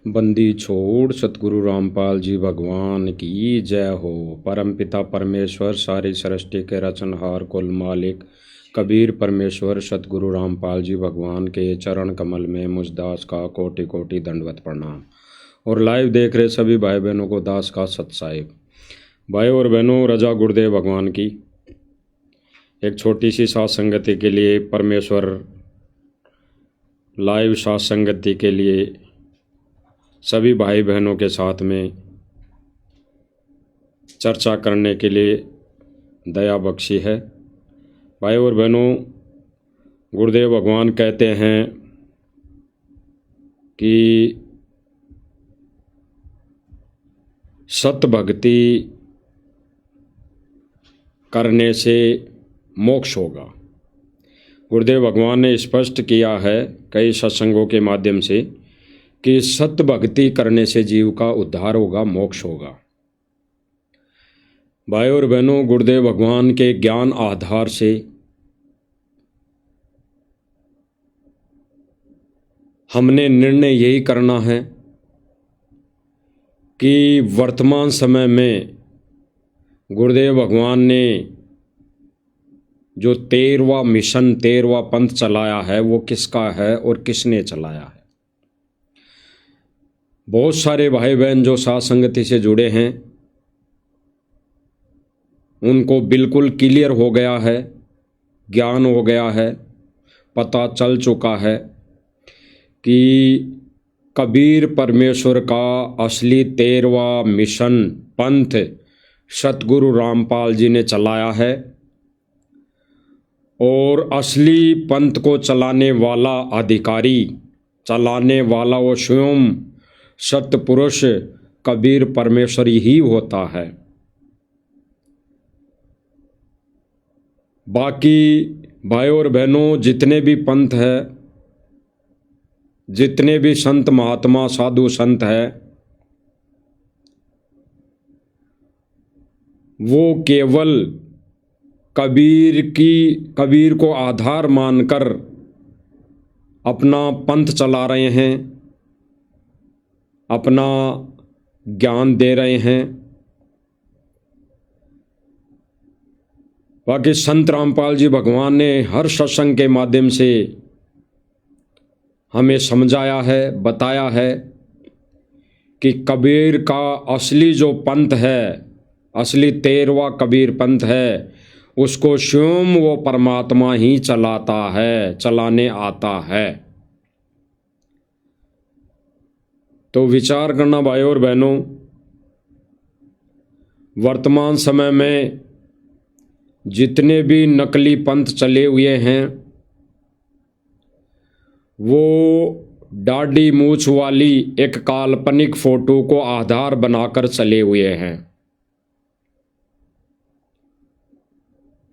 बंदी छोड़ सतगुरु रामपाल जी भगवान की जय हो। परमपिता परमेश्वर सारी सृष्टि के रचनहार कुल मालिक कबीर परमेश्वर सतगुरु रामपाल जी भगवान के चरण कमल में मुझ दास का कोटि कोटि दंडवत प्रणाम। और लाइव देख रहे सभी भाई बहनों को दास का सत्साहिब। भाई और बहनों, रजा गुरुदेव भगवान की एक छोटी सी साथ संगति के लिए, परमेश्वर लाइव साथ संगति के लिए सभी भाई बहनों के साथ में चर्चा करने के लिए दया बख्शी है। भाई और बहनों, गुरुदेव भगवान कहते हैं कि सत भक्ति करने से मोक्ष होगा। गुरुदेव भगवान ने स्पष्ट किया है कई सत्संगों के माध्यम से कि सत भक्ति करने से जीव का उद्धार होगा, मोक्ष होगा। भाई और बहनों, गुरुदेव भगवान के ज्ञान आधार से हमने निर्णय यही करना है कि वर्तमान समय में गुरुदेव भगवान ने जो 13वां मिशन 13वां पंथ चलाया है वो किसका है और किसने चलाया है। बहुत सारे भाई बहन जो साथ संगति से जुड़े हैं उनको बिल्कुल क्लियर हो गया है, ज्ञान हो गया है, पता चल चुका है कि कबीर परमेश्वर का असली 13वां मिशन पंथ सतगुरु रामपाल जी ने चलाया है। और असली पंथ को चलाने वाला अधिकारी, चलाने वाला वो स्वयं सतपुरुष कबीर परमेश्वर ही होता है। बाकी भाई और बहनों, जितने भी पंथ है, जितने भी संत महात्मा साधु संत है, वो केवल कबीर को आधार मानकर अपना पंथ चला रहे हैं, अपना ज्ञान दे रहे हैं। बाकी संत रामपाल जी भगवान ने हर सत्संग के माध्यम से हमें समझाया है, बताया है कि कबीर का असली जो पंथ है, असली 13वां कबीर पंथ है, उसको स्वयं वो परमात्मा ही चलाता है, चलाने आता है। तो विचार करना भाई और बहनों, वर्तमान समय में जितने भी नकली पंथ चले हुए हैं वो दाढ़ी मूछ वाली एक काल्पनिक फोटो को आधार बनाकर चले हुए हैं।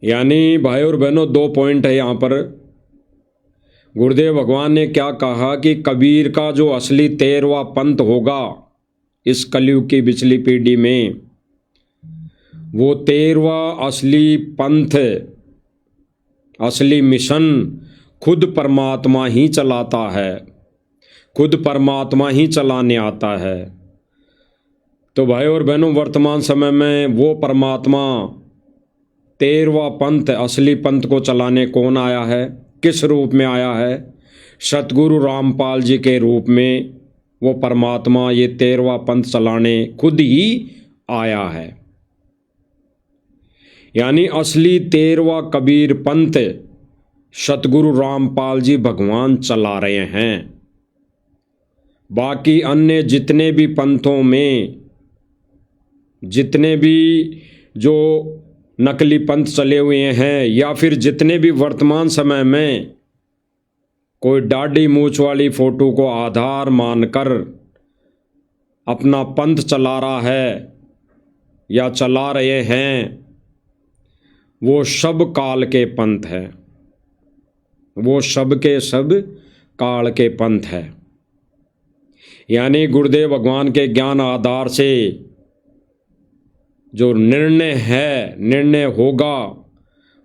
यानी भाई और बहनों, 2 पॉइंट है यहाँ पर। गुरुदेव भगवान ने क्या कहा कि कबीर का जो असली 13वां पंथ होगा इस कलयुग की पिछली पीढ़ी में, वो 13वां असली पंथ, असली मिशन खुद परमात्मा ही चलाता है, खुद परमात्मा ही चलाने आता है। तो भाई और बहनों, वर्तमान समय में वो परमात्मा 13वां पंथ, असली पंथ को चलाने कौन आया है, किस रूप में आया है? सतगुरु रामपाल जी के रूप में वो परमात्मा ये 13वां पंथ चलाने खुद ही आया है। यानी असली 13वां कबीर पंथ सतगुरु रामपाल जी भगवान चला रहे हैं। बाकी अन्य जितने भी पंथों में, जितने भी जो नकली पंथ चले हुए हैं, या फिर जितने भी वर्तमान समय में कोई दाढ़ी मूछ वाली फोटो को आधार मानकर अपना पंथ चला रहा है या चला रहे हैं, वो सब काल के पंथ है, वो सब के सब काल के पंथ है। यानी गुरुदेव भगवान के ज्ञान आधार से जो निर्णय है, निर्णय होगा,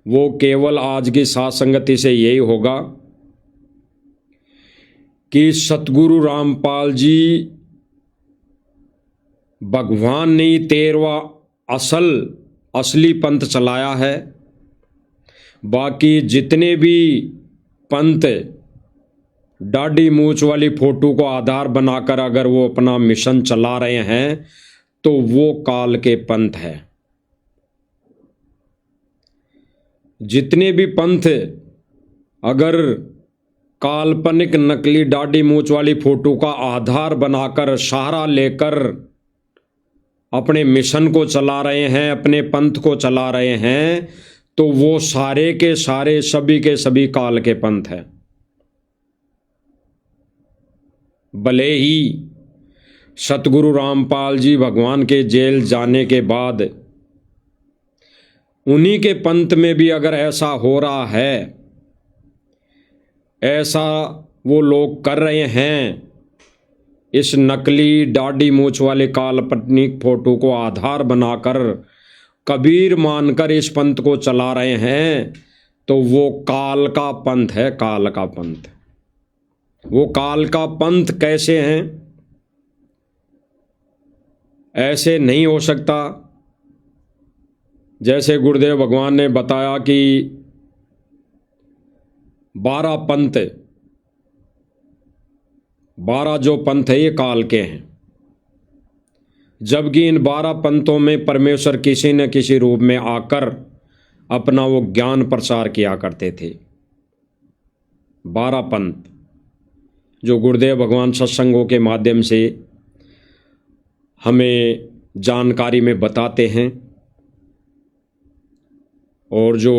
वो केवल आज की साथ संगति से यही होगा कि सतगुरु रामपाल जी भगवान ने 13वां असली पंथ चलाया है। बाकी जितने भी पंथ दाढ़ी मूछ वाली फोटो को आधार बनाकर अगर वो अपना मिशन चला रहे हैं तो वो काल के पंथ है। जितने भी पंथ अगर काल्पनिक नकली दाढ़ी मूछ वाली फोटो का आधार बनाकर सहारा लेकर अपने मिशन को चला रहे हैं, अपने पंथ को चला रहे हैं, तो वो सारे के सारे सभी के सभी काल के पंथ हैं। भले ही सतगुरु रामपाल जी भगवान के जेल जाने के बाद उन्हीं के पंथ में भी अगर ऐसा हो रहा है, ऐसा वो लोग कर रहे हैं, इस नकली दाढ़ी मूछ वाले काल्पनिक फोटो को आधार बनाकर कबीर मानकर इस पंथ को चला रहे हैं, तो वो काल का पंथ है। काल का पंथ। वो काल का पंथ कैसे हैं? ऐसे नहीं हो सकता। जैसे गुरुदेव भगवान ने बताया कि 12 पंथ, 12 जो पंथ है ये काल के हैं, जबकि इन 12 पंथों में परमेश्वर किसी न किसी रूप में आकर अपना वो ज्ञान प्रचार किया करते थे। 12 पंथ जो गुरुदेव भगवान सत्संगों के माध्यम से हमें जानकारी में बताते हैं, और जो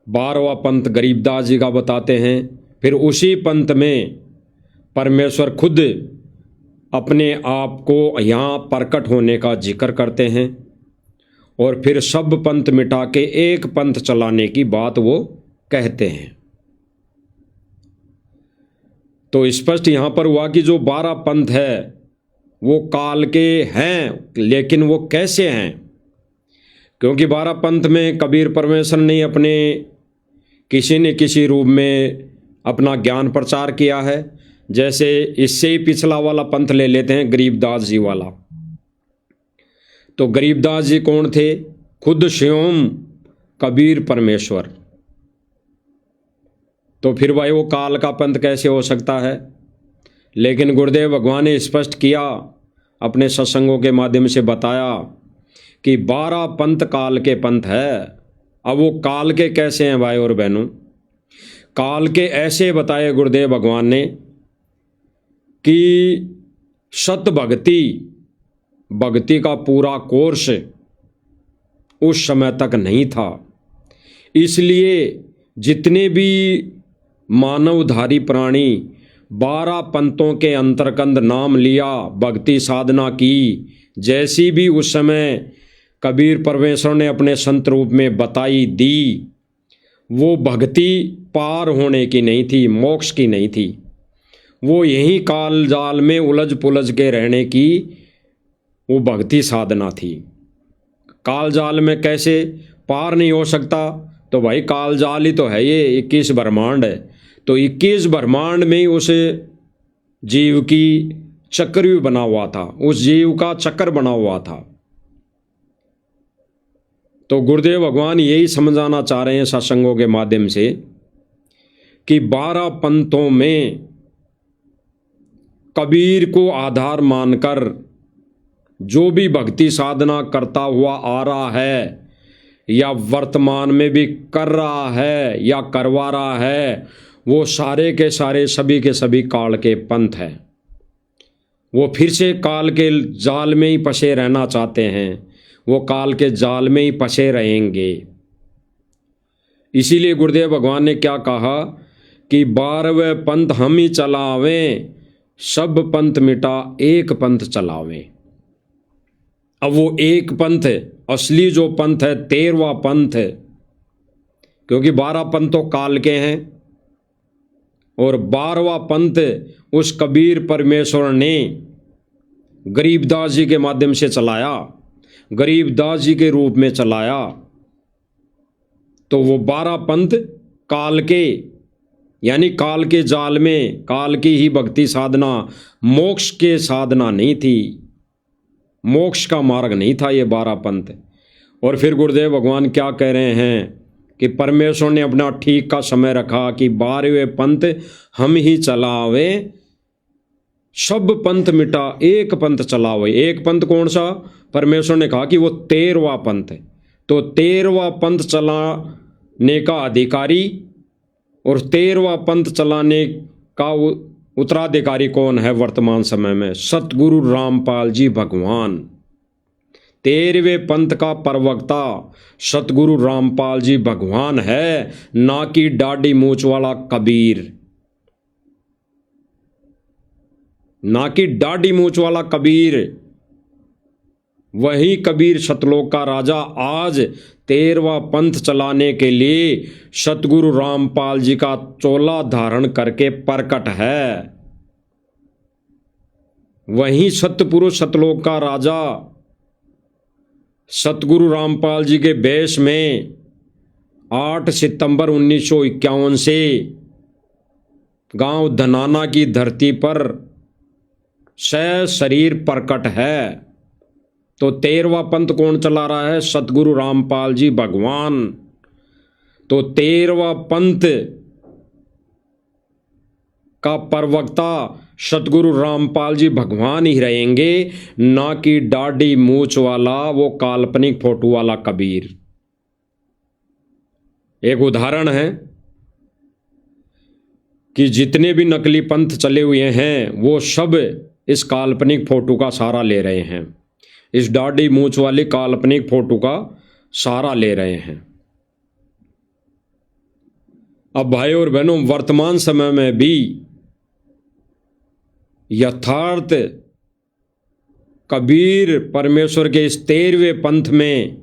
12वां पंथ गरीबदास जी का बताते हैं। फिर उसी पंथ में परमेश्वर खुद अपने आप को यहाँ प्रकट होने का जिक्र करते हैं, और फिर सब पंथ मिटा के एक पंथ चलाने की बात वो कहते हैं। तो स्पष्ट यहाँ पर हुआ कि जो 12 पंथ है वो काल के हैं, लेकिन वो कैसे हैं? क्योंकि 12 पंथ में कबीर परमेश्वर ने अपने किसी न किसी रूप में अपना ज्ञान प्रचार किया है। जैसे इससे ही पिछला वाला पंथ ले लेते हैं, गरीबदास जी वाला। तो गरीबदास जी कौन थे? खुद स्वयं कबीर परमेश्वर। तो फिर भाई वो काल का पंथ कैसे हो सकता है? लेकिन गुरुदेव भगवान ने स्पष्ट किया, अपने सत्संगों के माध्यम से बताया कि 12 पंथ काल के पंथ है। अब वो काल के कैसे हैं भाई और बहनों? काल के ऐसे बताए गुरुदेव भगवान ने कि सत भक्ति का पूरा कोर्स उस समय तक नहीं था, इसलिए जितने भी मानवधारी प्राणी 12 पंथों के अंतर्गत नाम लिया, भक्ति साधना की, जैसी भी उस समय कबीर परमेश्वर ने अपने संत रूप में बताई दी, वो भक्ति पार होने की नहीं थी, मोक्ष की नहीं थी। वो यही काल जाल में उलझ पुलझ के रहने की वो भक्ति साधना थी। काल जाल में कैसे पार नहीं हो सकता? तो भाई काल जाल ही तो है, ये 21 ब्रह्मांड है। तो 21 ब्रह्मांड में ही उस जीव की चक्र बना हुआ था, उस जीव का चक्र बना हुआ था। तो गुरुदेव भगवान यही समझाना चाह रहे हैं सत्संगों के माध्यम से कि 12 पंथों में कबीर को आधार मानकर जो भी भक्ति साधना करता हुआ आ रहा है, या वर्तमान में भी कर रहा है या करवा रहा है, वो सारे के सारे सभी के सभी काल के पंथ हैं। वो फिर से काल के जाल में ही फंसे रहना चाहते हैं, वो काल के जाल में ही फंसे रहेंगे। इसीलिए गुरुदेव भगवान ने क्या कहा कि 12वें पंथ हम ही चलावें, सब पंथ मिटा एक पंथ चलावें। अब वो एक पंथ असली जो पंथ है 13वां पंथ है, क्योंकि 12 पंथ तो काल के हैं, और 12वां पंथ उस कबीर परमेश्वर ने गरीबदास जी के माध्यम से चलाया, गरीबदास जी के रूप में चलाया। तो वो 12 पंथ काल के यानी काल के जाल में काल की ही भक्ति साधना, मोक्ष के साधना नहीं थी, मोक्ष का मार्ग नहीं था ये 12 पंथ। और फिर गुरुदेव भगवान क्या कह रहे हैं कि परमेश्वर ने अपना ठीक का समय रखा कि 12वें पंथ हम ही चलावे, सब पंथ मिटा एक पंथ चलावे। एक पंथ कौन सा? परमेश्वर ने कहा कि वो 13वां पंथ है। तो 13वां पंथ चलाने का अधिकारी और 13वां पंथ चलाने का उत्तराधिकारी कौन है वर्तमान समय में? सतगुरु रामपाल जी भगवान। 13वें पंथ का प्रवक्ता सतगुरु रामपाल जी भगवान है, ना कि दाढ़ी मूंछ वाला कबीर, ना कि दाढ़ी मूंछ वाला कबीर। वही कबीर सतलोक का राजा आज 13वां पंथ चलाने के लिए सतगुरु रामपाल जी का चोला धारण करके प्रकट है। वही सतपुरुष सतलोक का राजा सतगुरु रामपाल जी के वेश में 8 सितंबर 1951 से गांव धनाना की धरती पर शरीर प्रकट है। तो 13वां पंथ कौन चला रहा है? सतगुरु रामपाल जी भगवान। तो 13वां पंथ का प्रवक्ता सतगुरु रामपाल जी भगवान ही रहेंगे, ना कि दाढ़ी मूंछ वाला वो काल्पनिक फोटो वाला कबीर। एक उदाहरण है कि जितने भी नकली पंथ चले हुए हैं वो सब इस काल्पनिक फोटो का सहारा ले रहे हैं, इस दाढ़ी मूंछ वाली काल्पनिक फोटो का सहारा ले रहे हैं। अब भाई और बहनों, वर्तमान समय में भी यथार्थ कबीर परमेश्वर के इस 13वें पंथ में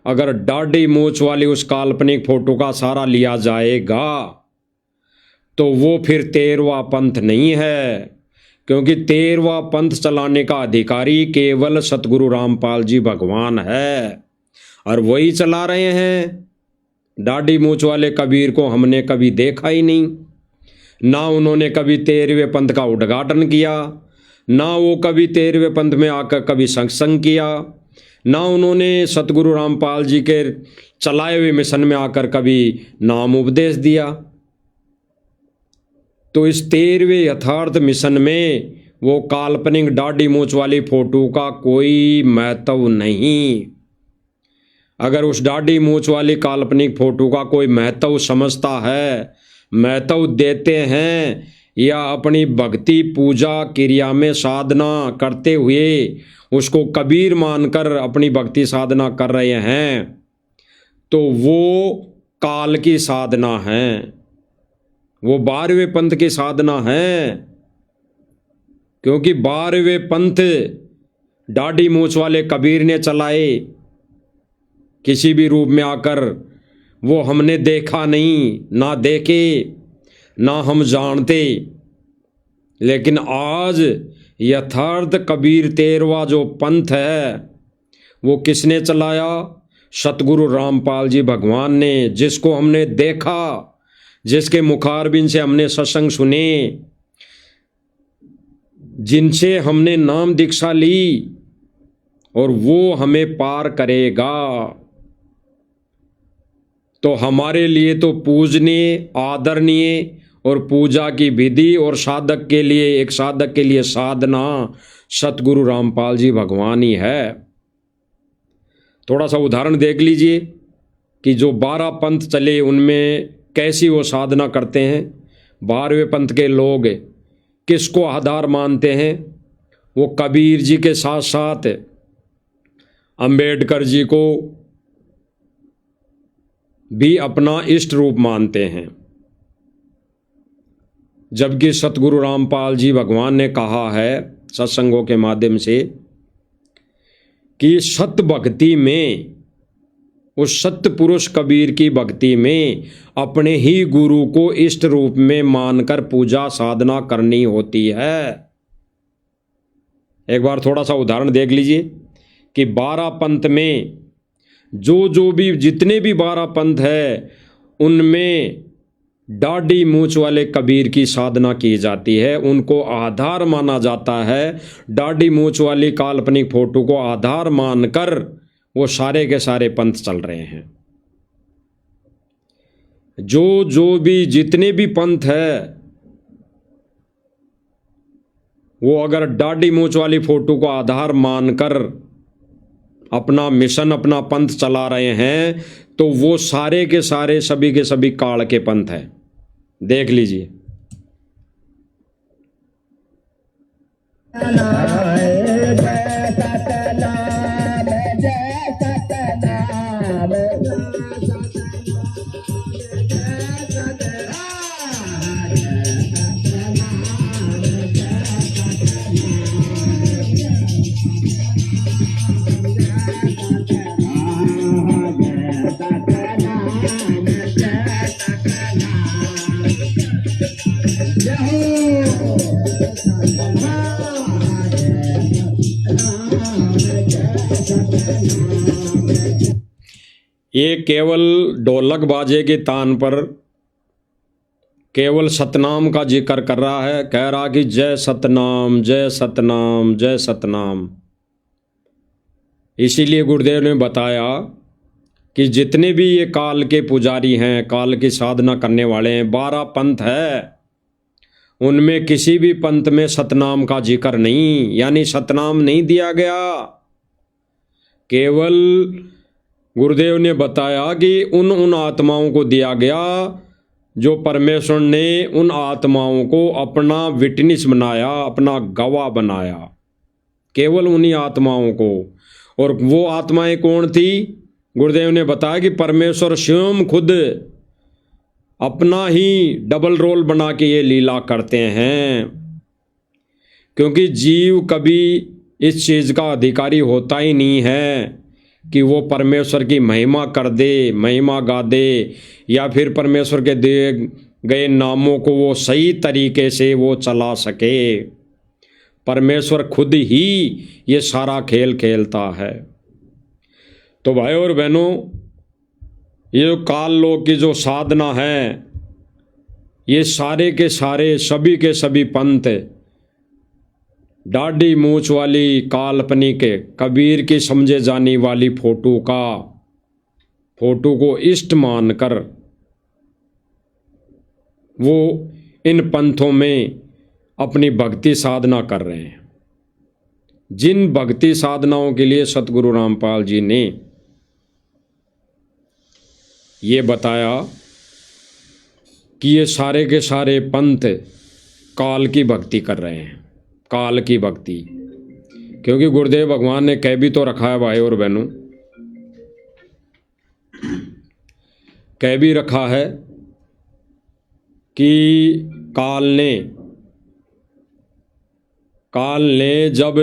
अगर दाढ़ी मूंछ वाली उस काल्पनिक फोटो का सहारा लिया जाएगा तो वो फिर 13वां पंथ नहीं है, क्योंकि 13वां पंथ चलाने का अधिकारी केवल सतगुरु रामपाल जी भगवान है और वही चला रहे हैं। दाढ़ी मूंछ वाले कबीर को हमने कभी देखा ही नहीं, ना उन्होंने कभी 13वें पंथ का उद्घाटन किया, ना वो कभी 13वें पंथ में आकर कभी सत्संग किया, ना उन्होंने सतगुरु रामपाल जी के चलाए हुए मिशन में आकर कभी नाम उपदेश दिया। तो इस 13वें यथार्थ मिशन में वो काल्पनिक दाढ़ी मूंछ वाली फोटो का कोई महत्व नहीं। अगर उस दाढ़ी मूंछ वाली काल्पनिक फोटो का कोई महत्व समझता है, महत्व देते हैं, या अपनी भक्ति पूजा क्रिया में साधना करते हुए उसको कबीर मानकर अपनी भक्ति साधना कर रहे हैं, तो वो काल की साधना है, वो 12वें पंथ की साधना है। क्योंकि 12वें पंथ दाढ़ी मूंछ वाले कबीर ने चलाए, किसी भी रूप में आकर, वो हमने देखा नहीं, ना देखे, ना हम जानते। लेकिन आज यथार्थ कबीर 13वां जो पंथ है वो किसने चलाया? सतगुरु रामपाल जी भगवान ने, जिसको हमने देखा, जिसके मुखारबिन से हमने सत्संग सुने, जिनसे हमने नाम दीक्षा ली, और वो हमें पार करेगा। तो हमारे लिए तो पूजनीय, आदरणीय और पूजा की विधि, और साधक के लिए, एक साधक के लिए साधना सतगुरु रामपाल जी भगवान ही है। थोड़ा सा उदाहरण देख लीजिए कि जो 12 पंथ चले उनमें कैसी वो साधना करते हैं। 12वें पंथ के लोग किसको आधार मानते हैं? वो कबीर जी के साथ साथ अंबेडकर जी को भी अपना इष्ट रूप मानते हैं। जबकि सतगुरु रामपाल जी भगवान ने कहा है सत्संगों के माध्यम से कि सत्य भक्ति में, उस सत्य पुरुष कबीर की भक्ति में अपने ही गुरु को इष्ट रूप में मानकर पूजा साधना करनी होती है। एक बार थोड़ा सा उदाहरण देख लीजिए कि 12 पंथ में जो भी जितने भी 12 पंथ है उनमें दाढ़ी मूंछ वाले कबीर की साधना की जाती है, उनको आधार माना जाता है। दाढ़ी मूंछ वाली काल्पनिक फोटो को आधार मानकर वो सारे के सारे पंथ चल रहे हैं। जो भी जितने भी पंथ है वो अगर दाढ़ी मूंछ वाली फोटो को आधार मानकर अपना मिशन, अपना पंथ चला रहे हैं, तो वो सारे के सारे, सभी के सभी काल के पंथ हैं। देख लीजिए। ये केवल ढोलक बाजे के तान पर केवल सतनाम का जिक्र कर रहा है, कह रहा कि जय सतनाम, जय सतनाम, जय सतनाम। इसीलिए गुरुदेव ने बताया कि जितने भी ये काल के पुजारी हैं, काल की साधना करने वाले हैं, 12 पंथ है, उनमें किसी भी पंथ में सतनाम का जिक्र नहीं, यानी सतनाम नहीं दिया गया। केवल गुरुदेव ने बताया कि उन आत्माओं को दिया गया जो परमेश्वर ने उन आत्माओं को अपना विटनेस बनाया, अपना गवाह बनाया, केवल उन्हीं आत्माओं को। और वो आत्माएं कौन थी? गुरुदेव ने बताया कि परमेश्वर स्वयं खुद अपना ही डबल रोल बना के ये लीला करते हैं, क्योंकि जीव कभी इस चीज़ का अधिकारी होता ही नहीं है कि वो परमेश्वर की महिमा कर दे, महिमा गा दे, या फिर परमेश्वर के दिए गए नामों को वो सही तरीके से वो चला सके। परमेश्वर खुद ही ये सारा खेल खेलता है। तो भाई और बहनों, ये जो काल लोक की जो साधना है, ये सारे के सारे, सभी के सभी पंथ दाढ़ी मूंछ वाली काल्पनिक कबीर की समझे जाने वाली फोटो को इष्ट मानकर वो इन पंथों में अपनी भक्ति साधना कर रहे हैं। जिन भक्ति साधनाओं के लिए सतगुरु रामपाल जी ने ये बताया कि ये सारे के सारे पंथ काल की भक्ति कर रहे हैं, काल की भक्ति। क्योंकि गुरुदेव भगवान ने कह भी तो रखा है भाई और बहनों, कह भी रखा है कि काल ने जब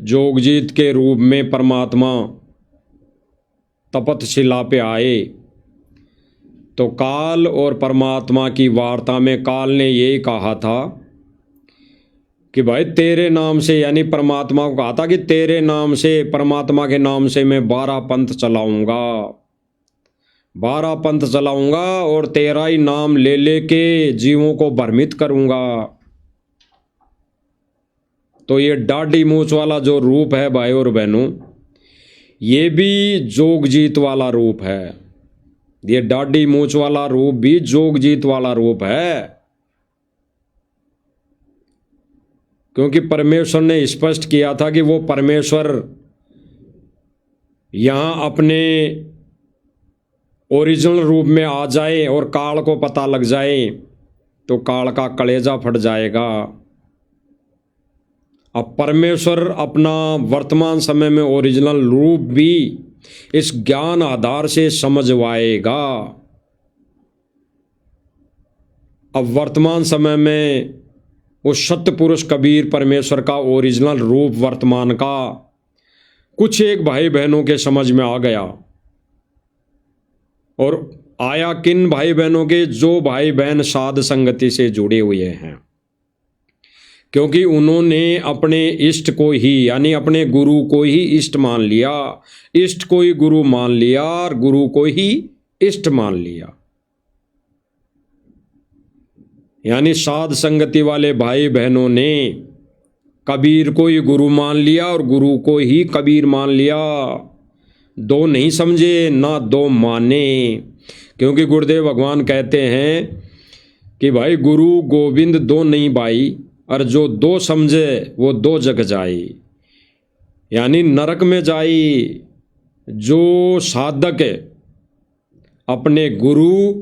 जोगजीत के रूप में परमात्मा तपतशिला पे आए, तो काल और परमात्मा की वार्ता में काल ने यही कहा था कि भाई तेरे नाम से, यानी परमात्मा को कहा था कि तेरे नाम से, परमात्मा के नाम से मैं 12 पंथ चलाऊंगा, 12 पंथ चलाऊंगा और तेरा ही नाम ले लेके जीवों को भ्रमित करूंगा। तो ये दाढ़ी मूंछ वाला जो रूप है भाई और बहनों, ये भी जोगजीत वाला रूप है। ये दाढ़ी मूंछ वाला रूप भी जोगजीत वाला रूप है, क्योंकि परमेश्वर ने स्पष्ट किया था कि वो परमेश्वर यहाँ अपने ओरिजिनल रूप में आ जाए और काल को पता लग जाए तो काल का कलेजा फट जाएगा। अब परमेश्वर अपना वर्तमान समय में ओरिजिनल रूप भी इस ज्ञान आधार से समझवाएगा। अब वर्तमान समय में वो सत्य पुरुष कबीर परमेश्वर का ओरिजिनल रूप वर्तमान का कुछ एक भाई बहनों के समझ में आ गया। और आया किन भाई बहनों के? जो भाई बहन साध संगति से जुड़े हुए हैं, क्योंकि उन्होंने अपने इष्ट को ही, यानी अपने गुरु को ही इष्ट मान लिया, इष्ट को ही गुरु मान लिया और गुरु को ही इष्ट मान लिया। यानी साध संगति वाले भाई बहनों ने कबीर को ही गुरु मान लिया और गुरु को ही कबीर मान लिया। दो नहीं समझे ना दो माने, क्योंकि गुरुदेव भगवान कहते हैं कि भाई गुरु गोविंद दो नहीं भाई, और जो दो समझे वो दो जग जाई, यानी नरक में जाई। जो साधक अपने गुरु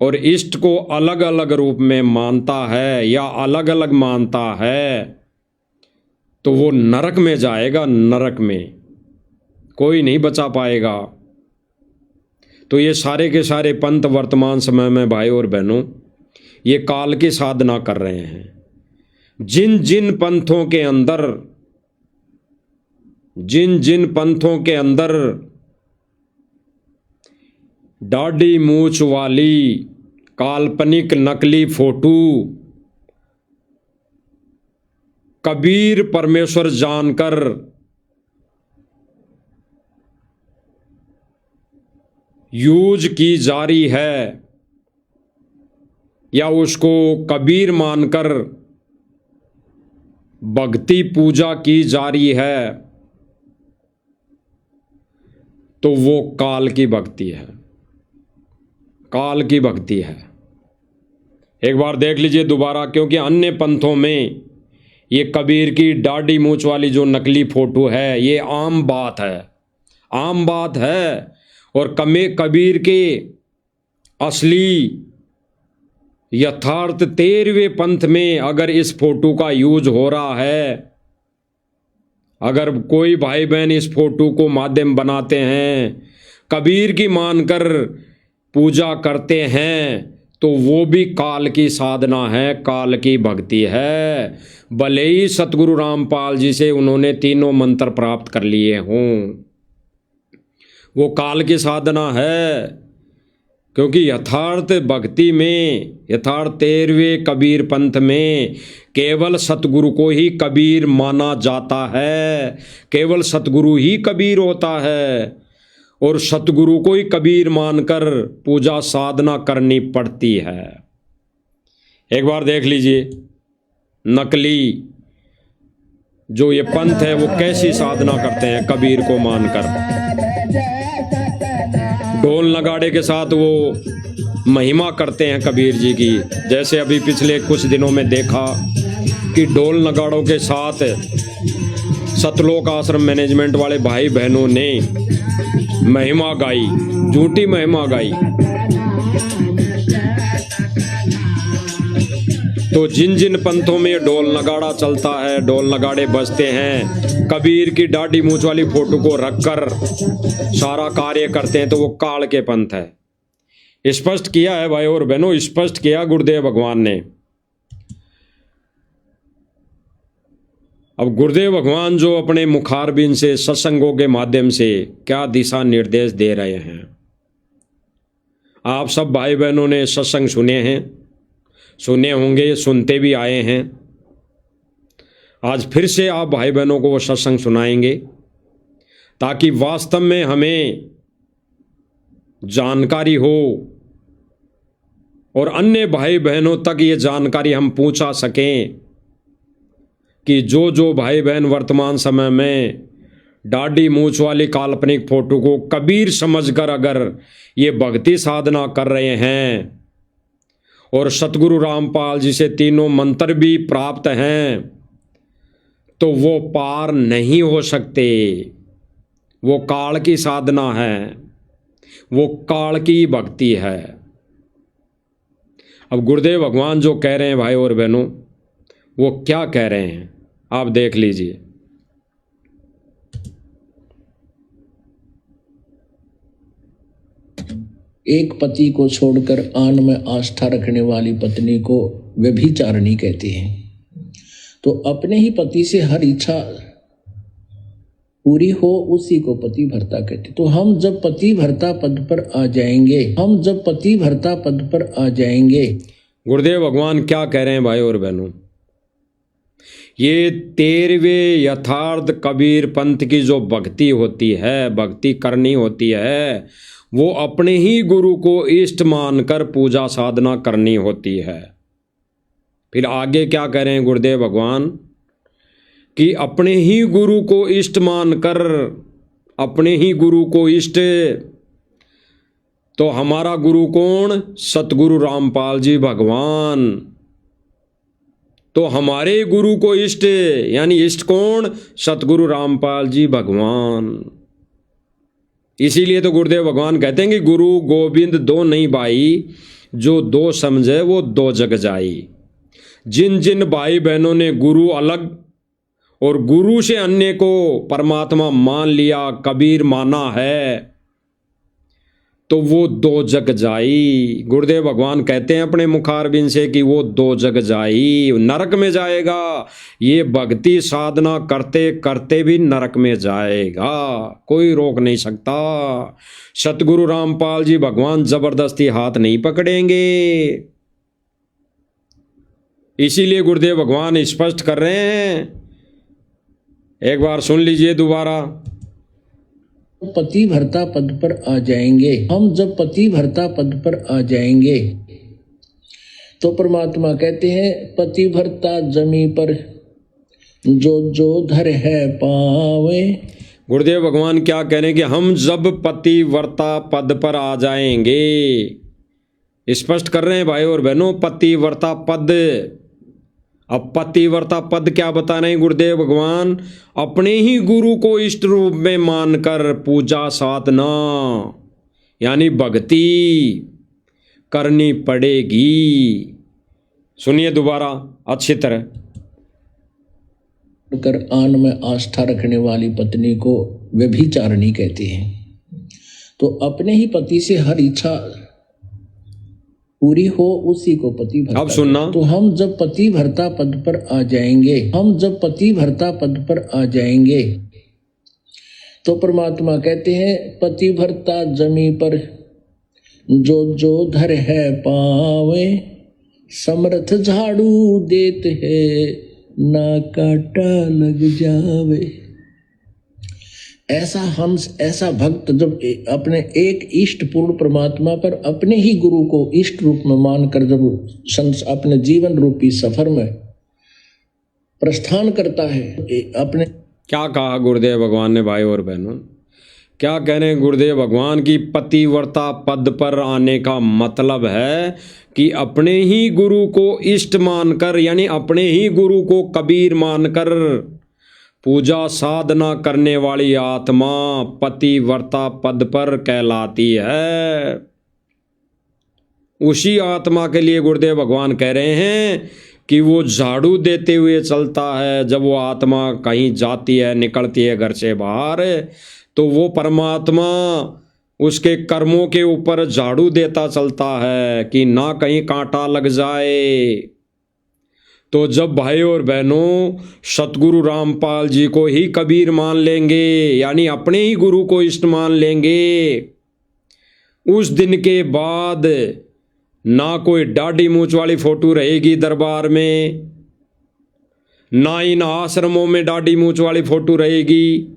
और इष्ट को अलग अलग रूप में मानता है या अलग अलग मानता है तो वो नरक में जाएगा, नरक में कोई नहीं बचा पाएगा। तो ये सारे के सारे पंथ वर्तमान समय में भाई और बहनों ये काल की साधना कर रहे हैं। जिन जिन पंथों के अंदर दाढ़ी मूछ वाली काल्पनिक नकली फोटो कबीर परमेश्वर जानकर यूज की जा रही है या उसको कबीर मानकर भक्ति पूजा की जा रही है, तो वो काल की भक्ति है, काल की भक्ति है। एक बार देख लीजिए दोबारा, क्योंकि अन्य पंथों में ये कबीर की दाढ़ी मूछ वाली जो नकली फोटो है ये आम बात है, आम बात है। और कबीर के असली यथार्थ 13वें पंथ में अगर इस फोटो का यूज हो रहा है, अगर कोई भाई बहन इस फोटो को माध्यम बनाते हैं, कबीर की मानकर पूजा करते हैं, तो वो भी काल की साधना है, काल की भक्ति है। भले ही सतगुरु रामपाल जी से उन्होंने तीनों मंत्र प्राप्त कर लिए हों, वो काल की साधना है। क्योंकि यथार्थ भक्ति में, यथार्थ 13वें कबीर पंथ में केवल सतगुरु को ही कबीर माना जाता है, केवल सतगुरु ही कबीर होता है, और सतगुरु को ही कबीर मानकर पूजा साधना करनी पड़ती है। एक बार देख लीजिए नकली जो ये पंथ है वो कैसी साधना करते हैं कबीर को मानकर। ढोल नगाड़े के साथ वो महिमा करते हैं कबीर जी की। जैसे अभी पिछले कुछ दिनों में देखा कि ढोल नगाड़ों के साथ सतलोक आश्रम मैनेजमेंट वाले भाई बहनों ने महिमा गाई, झूठी महिमा गाई। तो जिन जिन पंथों में ढोल नगाड़ा चलता है, ढोल नगाड़े बजते हैं, कबीर की दाढ़ी मूछ वाली फोटो को रखकर सारा कार्य करते हैं, तो वो काल के पंथ है। स्पष्ट किया है भाई और बहनों, स्पष्ट किया गुरुदेव भगवान ने। अब गुरुदेव भगवान जो अपने मुखारबिंद से सत्संगों के माध्यम से क्या दिशा निर्देश दे रहे हैं। आप सब भाई बहनों ने सत्संग सुने हैं, सुने होंगे, सुनते भी आए हैं। आज फिर से आप भाई बहनों को वो सत्संग सुनाएंगे ताकि वास्तव में हमें जानकारी हो और अन्य भाई बहनों तक ये जानकारी हम पहुंचा सकें कि जो जो भाई बहन वर्तमान समय में दाढ़ी मूछ वाली काल्पनिक फोटो को कबीर समझकर अगर ये भक्ति साधना कर रहे हैं और सतगुरु रामपाल जी से तीनों मंत्र भी प्राप्त हैं, तो वो पार नहीं हो सकते। वो काल की साधना है, वो काल की भक्ति है। अब गुरुदेव भगवान जो कह रहे हैं भाई और बहनों, वो क्या कह रहे हैं आप देख लीजिए। एक पति को छोड़कर आन में आस्था रखने वाली पत्नी को व्यभिचारिणी कहते हैं। तो अपने ही पति से हर इच्छा पूरी हो उसी को पति भर्ता कहते। तो हम जब पति भर्ता पद पर आ जाएंगे, गुरुदेव भगवान क्या कह रहे हैं भाई और बहनों, ये 13वें यथार्थ कबीर पंथ की जो भक्ति होती है, भक्ति करनी होती है, वो अपने ही गुरु को इष्ट मानकर पूजा साधना करनी होती है। फिर आगे क्या कह रहे हैं गुरुदेव भगवान कि अपने ही गुरु को इष्ट मानकर, अपने ही गुरु को इष्ट, तो हमारा गुरु कौन? सतगुरु रामपाल जी भगवान। तो हमारे गुरु को इष्ट, यानी इष्ट कौन? सतगुरु रामपाल जी भगवान। इसीलिए तो गुरुदेव भगवान कहते हैं कि गुरु गोविंद दो नहीं भाई, जो दो समझे वो दो जग जाई। जिन जिन भाई बहनों ने गुरु अलग और गुरु से अन्य को परमात्मा मान लिया, कबीर माना है, तो वो दो जग जाई। गुरुदेव भगवान कहते हैं अपने मुखारबिंद से कि वो दो जग जाई, नरक में जाएगा। ये भक्ति साधना करते करते भी नरक में जाएगा, कोई रोक नहीं सकता। सतगुरु रामपाल जी भगवान जबरदस्ती हाथ नहीं पकड़ेंगे। इसीलिए गुरुदेव भगवान स्पष्ट कर रहे हैं, एक बार सुन लीजिए दोबारा। पति भरता पद पर आ जाएंगे, हम जब पति भरता पद पर आ जाएंगे तो परमात्मा कहते हैं पति भरता जमी पर जो जो धर है पावे। गुरुदेव भगवान क्या कह रहे हैं कि हम जब पतिव्रता पद पर आ जाएंगे, स्पष्ट कर रहे हैं भाई और बहनों, पतिव्रता पद। अब पतिव्रता पद क्या बता रहे हैं गुरुदेव भगवान? अपने ही गुरु को इष्ट रूप में मानकर पूजा साधना यानी भक्ति करनी पड़ेगी। सुनिए दोबारा अच्छी तरह। कर आन में आस्था रखने वाली पत्नी को व्यभिचारिणी कहते हैं। तो अपने ही पति से हर इच्छा पूरी हो उसी को पति भरता। अब सुनना, तो हम जब पति भरता पद पर आ जाएंगे, हम जब पति भरता पद पर आ जाएंगे तो परमात्मा कहते हैं पति भरता जमी पर जो जो धर है पावे, समर्थ झाड़ू देत है ना काटा लग जावे। ऐसा हंस, ऐसा भक्त जब अपने एक इष्ट पूर्ण परमात्मा पर अपने ही गुरु को इष्ट रूप में मानकर जब अपने जीवन रूपी सफर में प्रस्थान करता है, अपने क्या कहा गुरुदेव भगवान ने भाई और बहनों? क्या कह रहे हैं गुरुदेव भगवान की पतिव्रता पद पर आने का मतलब है कि अपने ही गुरु को इष्ट मानकर, यानी अपने ही गुरु को कबीर मानकर पूजा साधना करने वाली आत्मा पतिव्रता पद पर कहलाती है। उसी आत्मा के लिए गुरुदेव भगवान कह रहे हैं कि वो झाड़ू देते हुए चलता है। जब वो आत्मा कहीं जाती है, निकलती है घर से बाहर, तो वो परमात्मा उसके कर्मों के ऊपर झाड़ू देता चलता है कि ना कहीं कांटा लग जाए। तो जब भाई और बहनों सतगुरु रामपाल जी को ही कबीर मान लेंगे, यानी अपने ही गुरु को इष्ट मान लेंगे, उस दिन के बाद ना कोई दाढ़ी मूंछ वाली फोटो रहेगी दरबार में, ना इन आश्रमों में दाढ़ी मूंछ वाली फोटो रहेगी।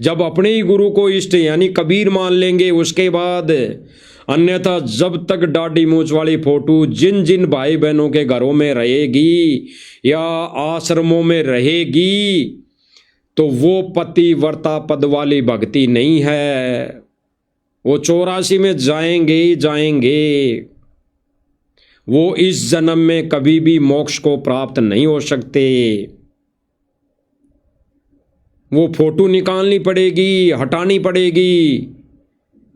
जब अपने ही गुरु को इष्ट यानी कबीर मान लेंगे उसके बाद, अन्यथा जब तक दाढ़ी मूंछ वाली फोटो जिन जिन भाई बहनों के घरों में रहेगी या आश्रमों में रहेगी, तो वो पतिव्रता पद वाली भक्ति नहीं है। वो 84 में जाएंगे ही जाएंगे। वो इस जन्म में कभी भी मोक्ष को प्राप्त नहीं हो सकते। वो फोटो निकालनी पड़ेगी, हटानी पड़ेगी,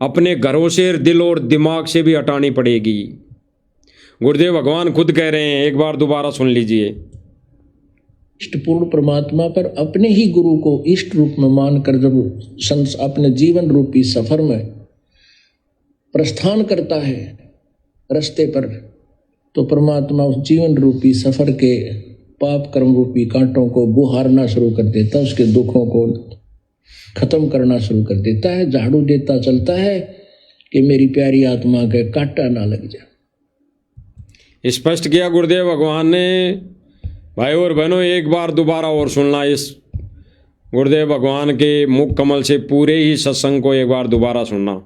अपने घरों से, दिल और दिमाग से भी हटानी पड़ेगी। गुरुदेव भगवान खुद कह रहे हैं, एक बार दोबारा सुन लीजिए। इष्ट पूर्ण परमात्मा पर अपने ही गुरु को इष्ट रूप में मानकर जब अपने जीवन रूपी सफर में प्रस्थान करता है रास्ते पर, तो परमात्मा उस जीवन रूपी सफर के पाप कर्म रूपी कांटों को बुहारना शुरू कर देता, उसके दुखों को खत्म करना शुरू कर देता है, झाड़ू देता चलता है कि मेरी प्यारी आत्मा के कांटा ना लग जाए। स्पष्ट किया गुरुदेव भगवान ने। भाई और बहनों, एक बार दोबारा और सुनना इस गुरुदेव भगवान के मुख कमल से पूरे ही सत्संग को एक बार दोबारा सुनना।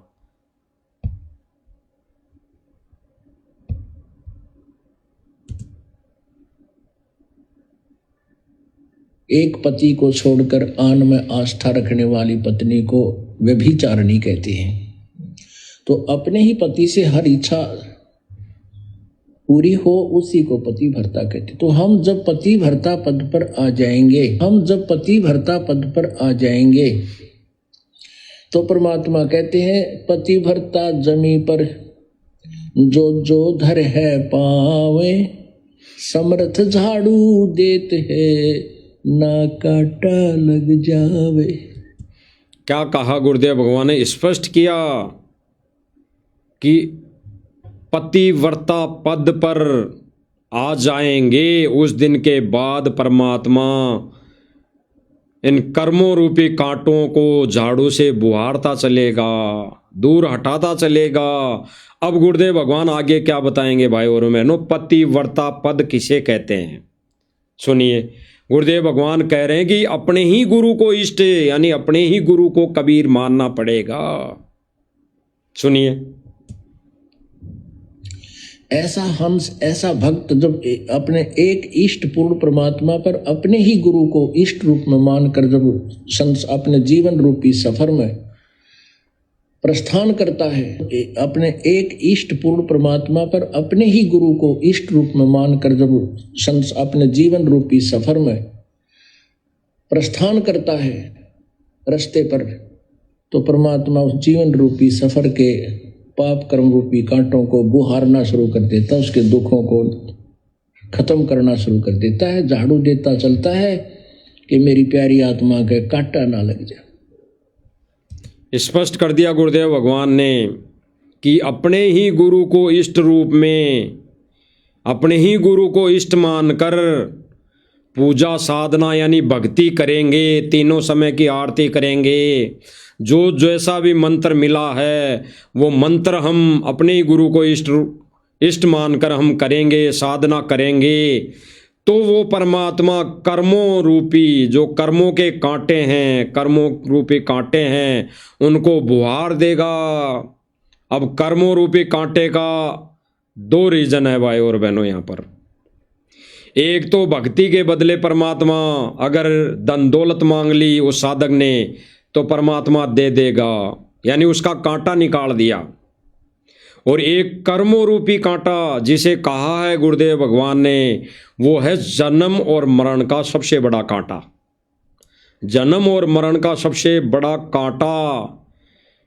एक पति को छोड़कर आन में आस्था रखने वाली पत्नी को व्यभिचारिणी कहते हैं। तो अपने ही पति से हर इच्छा पूरी हो उसी को पति भर्ता कहते। तो हम जब पति भर्ता पद पर आ जाएंगे, तो परमात्मा कहते हैं पति भर्ता जमी पर जो धर है पावे, समर्थ झाड़ू देते है ना काटा लग जावे। क्या कहा गुरुदेव भगवान ने? स्पष्ट किया कि पतिव्रता पद पर आ जाएंगे उस दिन के बाद परमात्मा इन कर्मों रूपी कांटों को झाड़ू से बुहारता चलेगा, दूर हटाता चलेगा। अब गुरुदेव भगवान आगे क्या बताएंगे भाई और बहनों? पतिव्रता पद किसे कहते हैं? सुनिए, गुरुदेव भगवान कह रहे हैं कि अपने ही गुरु को इष्ट यानी अपने ही गुरु को कबीर मानना पड़ेगा। सुनिए, ऐसा भक्त जब अपने एक इष्ट पूर्ण परमात्मा पर अपने ही गुरु को इष्ट रूप में मानकर जब अपने जीवन रूपी सफर में प्रस्थान करता है, अपने एक इष्ट पूर्ण परमात्मा पर अपने ही गुरु को इष्ट रूप में मानकर जब अपने जीवन रूपी सफर में प्रस्थान करता है रास्ते पर, तो परमात्मा उस जीवन रूपी सफर के पाप कर्म रूपी कांटों को बुहारना शुरू कर देता, उसके दुखों को खत्म करना शुरू कर देता है, झाड़ू देता चलता है कि मेरी प्यारी आत्मा के कांटा ना लग जाए। स्पष्ट कर दिया गुरुदेव भगवान ने कि अपने ही गुरु को इष्ट रूप में, अपने ही गुरु को इष्ट मानकर पूजा साधना यानी भक्ति करेंगे, तीनों समय की आरती करेंगे, जो जैसा भी मंत्र मिला है वो मंत्र हम अपने ही गुरु को इष्ट मानकर हम करेंगे, साधना करेंगे, तो वो परमात्मा कर्मों रूपी जो कर्मों के कांटे हैं, कर्मों रूपी कांटे हैं, उनको बुहार देगा। अब कर्मों रूपी कांटे का दो रीजन है भाई और बहनों यहाँ पर। एक तो भक्ति के बदले परमात्मा अगर धन दौलत मांग ली उस साधक ने तो परमात्मा दे देगा, यानी उसका कांटा निकाल दिया। और एक कर्मों रूपी कांटा जिसे कहा है गुरुदेव भगवान ने, वो है जन्म और मरण का सबसे बड़ा कांटा। जन्म और मरण का सबसे बड़ा कांटा,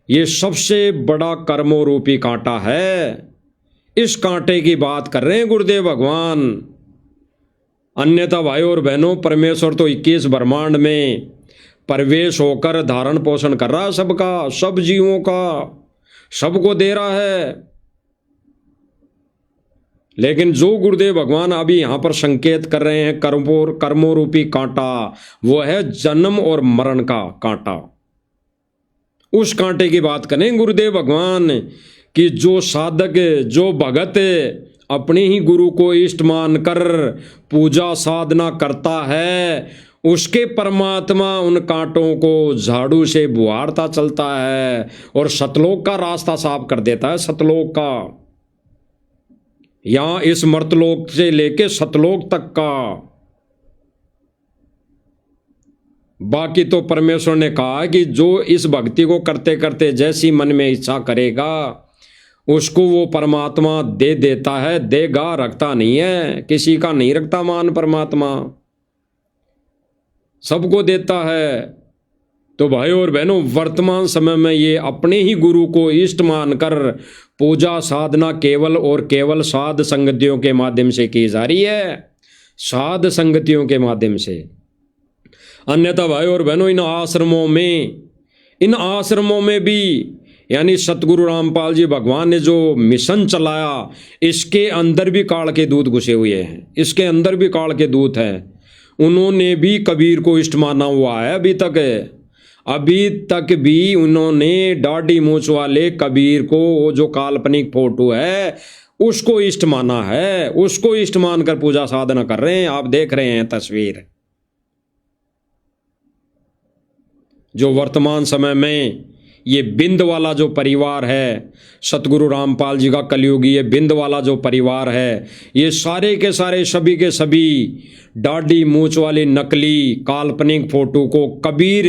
ये सबसे बड़ा कर्मों रूपी कांटा है। इस कांटे की बात कर रहे हैं गुरुदेव भगवान। अन्यथा भाई और बहनों, परमेश्वर तो 21 ब्रह्मांड में प्रवेश होकर धारण पोषण कर रहा है सबका, सब जीवों का, सबको दे रहा है। लेकिन जो गुरुदेव भगवान अभी यहाँ पर संकेत कर रहे हैं कर्मों रूपी कांटा, वो है जन्म और मरण का कांटा। उस कांटे की बात करें गुरुदेव भगवान कि जो साधक, जो भगत अपने ही गुरु को इष्ट मानकर पूजा साधना करता है, उसके परमात्मा उन कांटों को झाड़ू से बुहारता चलता है और सतलोक का रास्ता साफ कर देता है। सतलोक का, यहां इस मर्तलोक से लेके सतलोक तक का। बाकी तो परमेश्वर ने कहा है कि जो इस भक्ति को करते करते जैसी मन में इच्छा करेगा उसको वो परमात्मा दे देता है, देगा, रखता नहीं है, किसी का नहीं रखता मान, परमात्मा सबको देता है। तो भाई और बहनों, वर्तमान समय में ये अपने ही गुरु को इष्ट मानकर पूजा साधना केवल और केवल साध संगतियों के माध्यम से की जा रही है, साध संगतियों के माध्यम से। अन्यथा भाई और बहनों, इन आश्रमों में भी यानी सतगुरु रामपाल जी भगवान ने जो मिशन चलाया, इसके अंदर भी काल के दूत घुसे हुए हैं, इसके अंदर भी काल के दूत हैं। उन्होंने भी कबीर को इष्ट माना हुआ है। अभी तक भी उन्होंने दाढ़ी मूंछ वाले कबीर को, वो जो काल्पनिक फोटो है, उसको इष्ट माना है, उसको इष्ट मानकर पूजा साधना कर रहे हैं। आप देख रहे हैं तस्वीर। जो वर्तमान समय में ये बिंद वाला जो परिवार है, सतगुरु रामपाल जी का कलयुगी ये बिंद वाला जो परिवार है, ये सारे के सारे सभी के सभी दाढ़ी मूंछ वाली नकली काल्पनिक फोटो को कबीर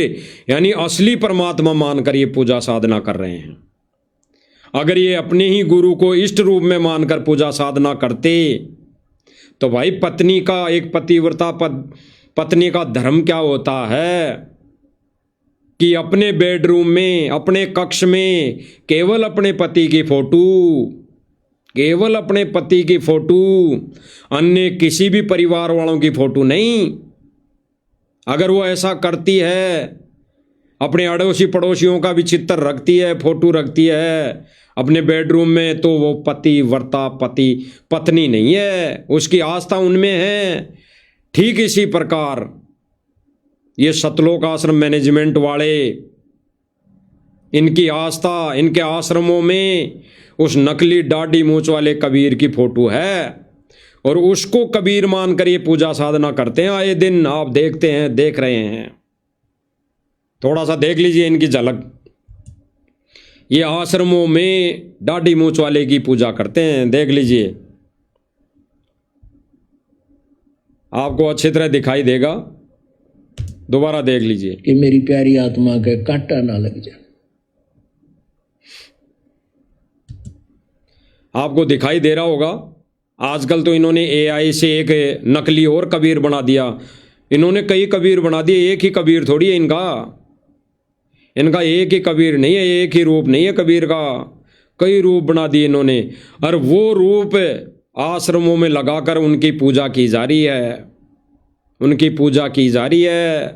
यानी असली परमात्मा मानकर ये पूजा साधना कर रहे हैं। अगर ये अपने ही गुरु को इष्ट रूप में मानकर पूजा साधना करते तो भाई पत्नी का, एक पतिव्रता पत्नी का धर्म क्या होता है कि अपने बेडरूम में, अपने कक्ष में केवल अपने पति की फोटो, केवल अपने पति की फोटो, अन्य किसी भी परिवार वालों की फोटो नहीं। अगर वो ऐसा करती है, अपने अड़ोसी पड़ोसियों का भी चित्र रखती है, फोटो रखती है अपने बेडरूम में, तो वो पतिव्रता पत्नी नहीं है, उसकी आस्था उनमें है। ठीक इसी प्रकार ये सतलोक आश्रम मैनेजमेंट वाले, इनकी आस्था, इनके आश्रमों में उस नकली दाढ़ी मूंछ वाले कबीर की फोटो है और उसको कबीर मानकर ये पूजा साधना करते हैं। आए दिन आप देखते हैं, देख रहे हैं। थोड़ा सा देख लीजिए इनकी झलक। ये आश्रमों में दाढ़ी मूंछ वाले की पूजा करते हैं, देख लीजिए, आपको अच्छी तरह दिखाई देगा। दोबारा देख लीजिए कि मेरी प्यारी आत्मा के कांटा ना लग जाए। आपको दिखाई दे रहा होगा। आजकल तो इन्होंने एआई से एक नकली और कबीर बना दिया। इन्होंने कई कबीर बना दिए, एक ही कबीर थोड़ी है इनका एक ही कबीर नहीं है, एक ही रूप नहीं है कबीर का, कई रूप बना दिए इन्होंने। और वो रूप आश्रमों में लगाकर उनकी पूजा की जा रही है, उनकी पूजा की जा रही है।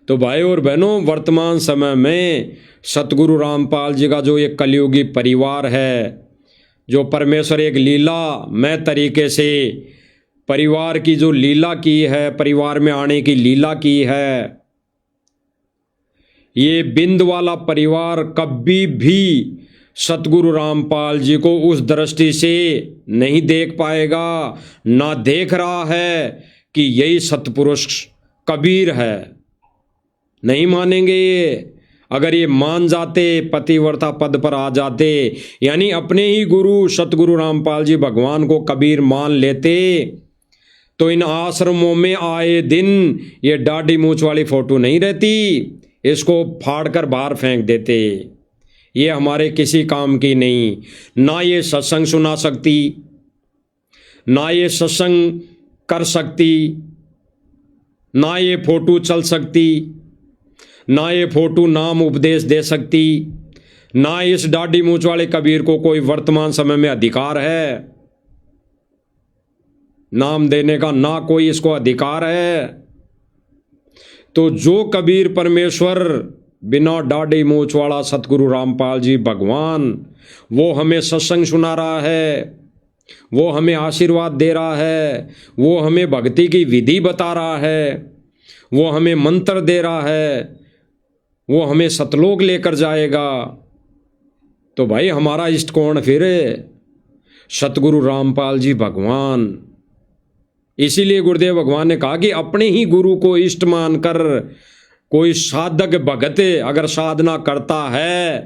तो भाई और बहनों, वर्तमान समय में सतगुरु रामपाल जी का जो ये कलयुगी परिवार है, जो परमेश्वर एक लीलामय तरीके से परिवार की जो लीला की है, परिवार में आने की लीला की है, ये बिंद वाला परिवार कभी भी सतगुरु रामपाल जी को उस दृष्टि से नहीं देख पाएगा, ना देख रहा है कि यही सतपुरुष कबीर है। नहीं मानेंगे ये। अगर ये मान जाते, पतिव्रता पद पर आ जाते, यानी अपने ही गुरु सतगुरु रामपाल जी भगवान को कबीर मान लेते, तो इन आश्रमों में आए दिन ये दाढ़ी मूंछ वाली फोटो नहीं रहती, इसको फाड़कर बाहर फेंक देते। ये हमारे किसी काम की नहीं। ना ये सत्संग सुना सकती, ना ये सत्संग कर सकती, ना ये फोटो चल सकती, ना ये फोटो नाम उपदेश दे सकती, ना इस दाढ़ी मूंछ वाले कबीर को कोई वर्तमान समय में अधिकार है नाम देने का, ना कोई इसको अधिकार है। तो जो कबीर परमेश्वर बिना दाढ़ी मूंछ वाला सतगुरु रामपाल जी भगवान, वो हमें सत्संग सुना रहा है, वो हमें आशीर्वाद दे रहा है, वो हमें भक्ति की विधि बता रहा है, वो हमें मंत्र दे रहा है, वो हमें सतलोक लेकर जाएगा, तो भाई हमारा इष्ट कौन फिर? सतगुरु रामपाल जी भगवान। इसीलिए गुरुदेव भगवान ने कहा कि अपने ही गुरु को इष्ट मानकर कोई साधक भगत अगर साधना करता है,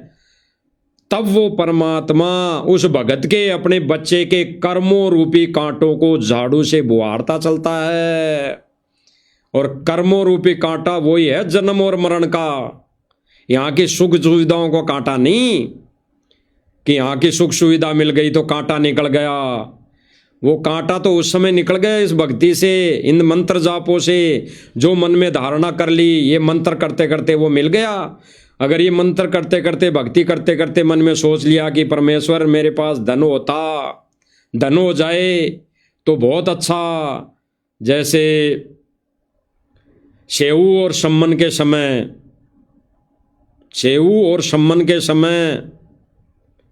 तब वो परमात्मा उस भगत के, अपने बच्चे के कर्मों रूपी कांटों को झाड़ू से बुहारता चलता है। और कर्मों रूपी कांटा वही है जन्म और मरण का। यहाँ की सुख सुविधाओं को कांटा नहीं कि यहाँ की सुख सुविधा मिल गई तो कांटा निकल गया। वो कांटा तो उस समय निकल गया इस भक्ति से, इन मंत्र जापों से, जो मन में धारणा कर ली, ये मंत्र करते करते वो मिल गया। अगर ये मंत्र करते करते, भक्ति करते करते मन में सोच लिया कि परमेश्वर मेरे पास धन होता, धन हो जाए तो बहुत अच्छा। जैसे सेऊ और सम्मन के समय, सेऊ और सम्मन के समय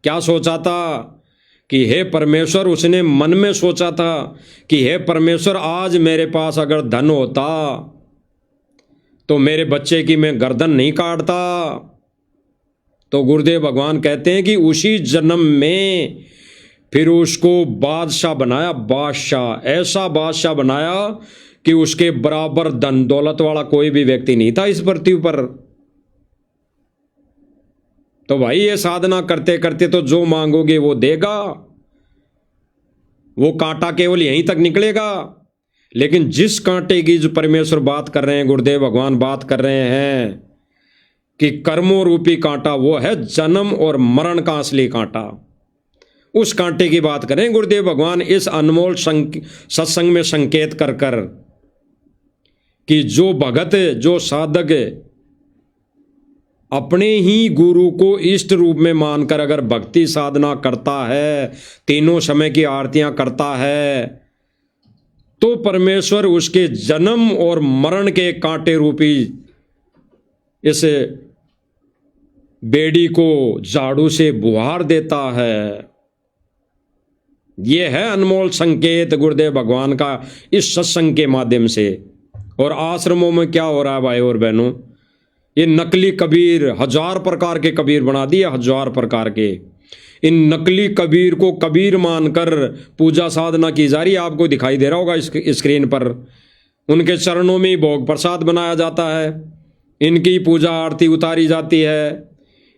क्या सोचा था कि हे परमेश्वर, उसने मन में सोचा था कि हे परमेश्वर, आज मेरे पास अगर धन होता तो मेरे बच्चे की मैं गर्दन नहीं काटता। तो गुरुदेव भगवान कहते हैं कि उसी जन्म में फिर उसको बादशाह बनाया, बादशाह, ऐसा बादशाह बनाया कि उसके बराबर धन दौलत वाला कोई भी व्यक्ति नहीं था इस पृथ्वी पर। तो भाई ये साधना करते करते तो जो मांगोगे वो देगा, वो कांटा केवल यहीं तक निकलेगा। लेकिन जिस कांटे की जो परमेश्वर बात कर रहे हैं, गुरुदेव भगवान बात कर रहे हैं कि कर्मों रूपी कांटा, वो है जन्म और मरण का असली कांटा। उस कांटे की बात करें गुरुदेव भगवान इस अनमोल सत्संग में संकेत कर कर कि जो भगत, जो साधक अपने ही गुरु को इष्ट रूप में मानकर अगर भक्ति साधना करता है, तीनों समय की आरतियां करता है, तो परमेश्वर उसके जन्म और मरण के कांटे रूपी इस बेड़ी को झाड़ू से बुहार देता है। यह है अनमोल संकेत गुरुदेव भगवान का इस सत्संग के माध्यम से। और आश्रमों में क्या हो रहा है भाई और बहनों, ये नकली कबीर, 1000 प्रकार के कबीर बना दिए, 1000 प्रकार के। इन नकली कबीर को कबीर मानकर पूजा साधना की जा रही है। आपको दिखाई दे रहा होगा स्क्रीन पर, उनके चरणों में भोग प्रसाद बनाया जाता है, इनकी पूजा आरती उतारी जाती है,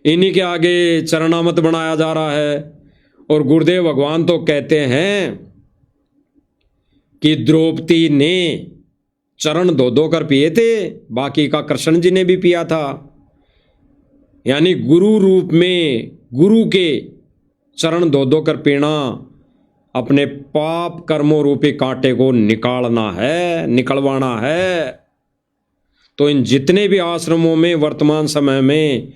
इन्हीं के आगे चरणामत बनाया जा रहा है। और गुरुदेव भगवान तो कहते हैं कि द्रौपदी ने चरण धो धो कर पिए थे, बाकी का कृष्ण जी ने भी पिया था। यानी गुरु रूप में गुरु के चरण धो धो कर पीना अपने पाप कर्मों रूपी कांटे को निकालना है, निकलवाना है। तो इन जितने भी आश्रमों में वर्तमान समय में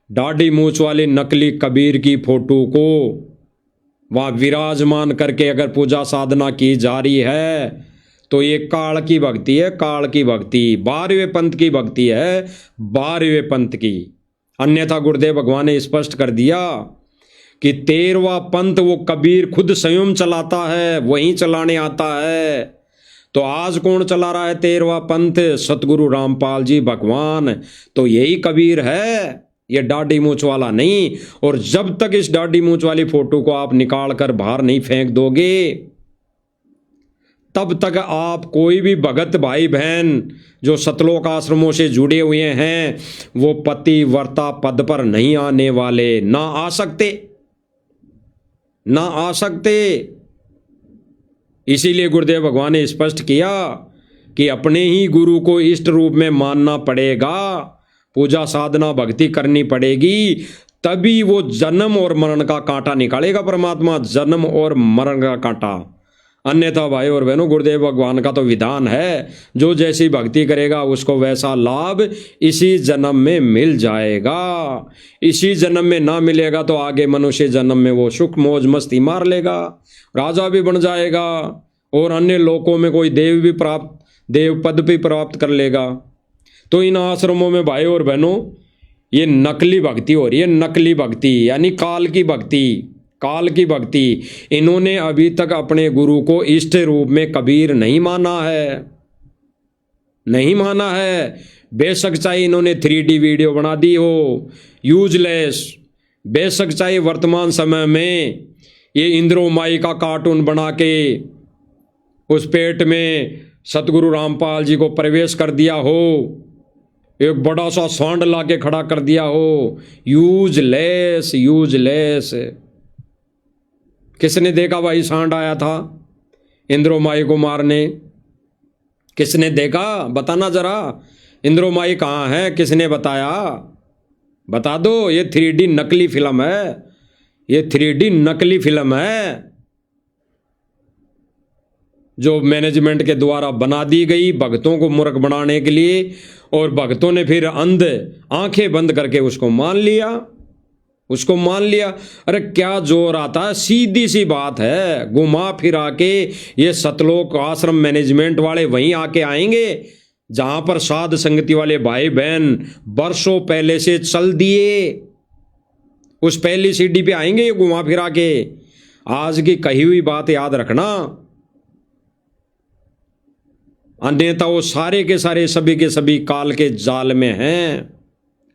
दाढ़ी मूंछ वाले नकली कबीर की फोटो को वहाँ विराजमान करके अगर पूजा साधना की जा रही है, तो ये काल की भक्ति है, काल की भक्ति, 12वें पंथ की भक्ति है, 12वें पंथ की। अन्यथा गुरुदेव भगवान ने स्पष्ट कर दिया कि 13वां पंथ वो कबीर खुद स्वयं चलाता है, वहीं चलाने आता है। तो आज कौन चला रहा है 13वां पंथ? सतगुरु रामपाल जी भगवान। तो यही कबीर है, ये दाढ़ी मूंछ वाला नहीं। और जब तक इस दाढ़ी मूंछ वाली फोटो को आप निकाल कर बाहर नहीं फेंक दोगे, तब तक आप कोई भी भगत भाई बहन जो सतलोक आश्रमों से जुड़े हुए हैं, वो पतिव्रता पद पर नहीं आने वाले, ना आ सकते, ना आ सकते। इसीलिए गुरुदेव भगवान ने स्पष्ट किया कि अपने ही गुरु को इष्ट रूप में मानना पड़ेगा, पूजा साधना भक्ति करनी पड़ेगी, तभी वो जन्म और मरण का कांटा निकालेगा परमात्मा, जन्म और मरण का कांटा। अन्यथा भाई और बहनों, गुरुदेव भगवान का तो विधान है, जो जैसी भक्ति करेगा उसको वैसा लाभ इसी जन्म में मिल जाएगा। इसी जन्म में ना मिलेगा तो आगे मनुष्य जन्म में वो सुख मौज मस्ती मार लेगा, राजा भी बन जाएगा और अन्य लोकों में कोई देव पद भी प्राप्त कर लेगा। तो इन आश्रमों में भाई और बहनों ये नकली भक्ति हो रही है, नकली भक्ति यानी काल की भक्ति, काल की भक्ति। इन्होंने अभी तक अपने गुरु को इष्ट रूप में कबीर नहीं माना है, नहीं माना है। बेशक चाहे इन्होंने 3D वीडियो बना दी हो, यूजलेस, बेशक चाहे वर्तमान समय में ये इंद्रो माई का कार्टून बना के उस पेट में सतगुरु रामपाल जी को प्रवेश कर दिया हो, एक बड़ा सा सांड ला के खड़ा कर दिया हो, यूजलेस, यूजलेस। किसने देखा भाई सांड आया था इंद्रो माई को मारने? किसने देखा? बताना जरा, इंद्रो माई कहाँ है? किसने बताया? बता दो। ये 3D नकली फिल्म है, ये 3D नकली फिल्म है जो मैनेजमेंट के द्वारा बना दी गई भक्तों को मूर्ख बनाने के लिए, और भक्तों ने फिर अंध आंखें बंद करके उसको मान लिया, उसको मान लिया। अरे क्या जोर आता है, सीधी सी बात है, घुमा फिरा के ये सतलोक आश्रम मैनेजमेंट वाले वहीं आके आएंगे जहां पर साध संगति वाले भाई बहन वर्षों पहले से चल दिए, उस पहली सीढ़ी पे आएंगे ये घुमा फिरा के। आज की कही हुई बात याद रखना, अन्यथा वो सारे के सारे सभी के सभी काल के जाल में हैं,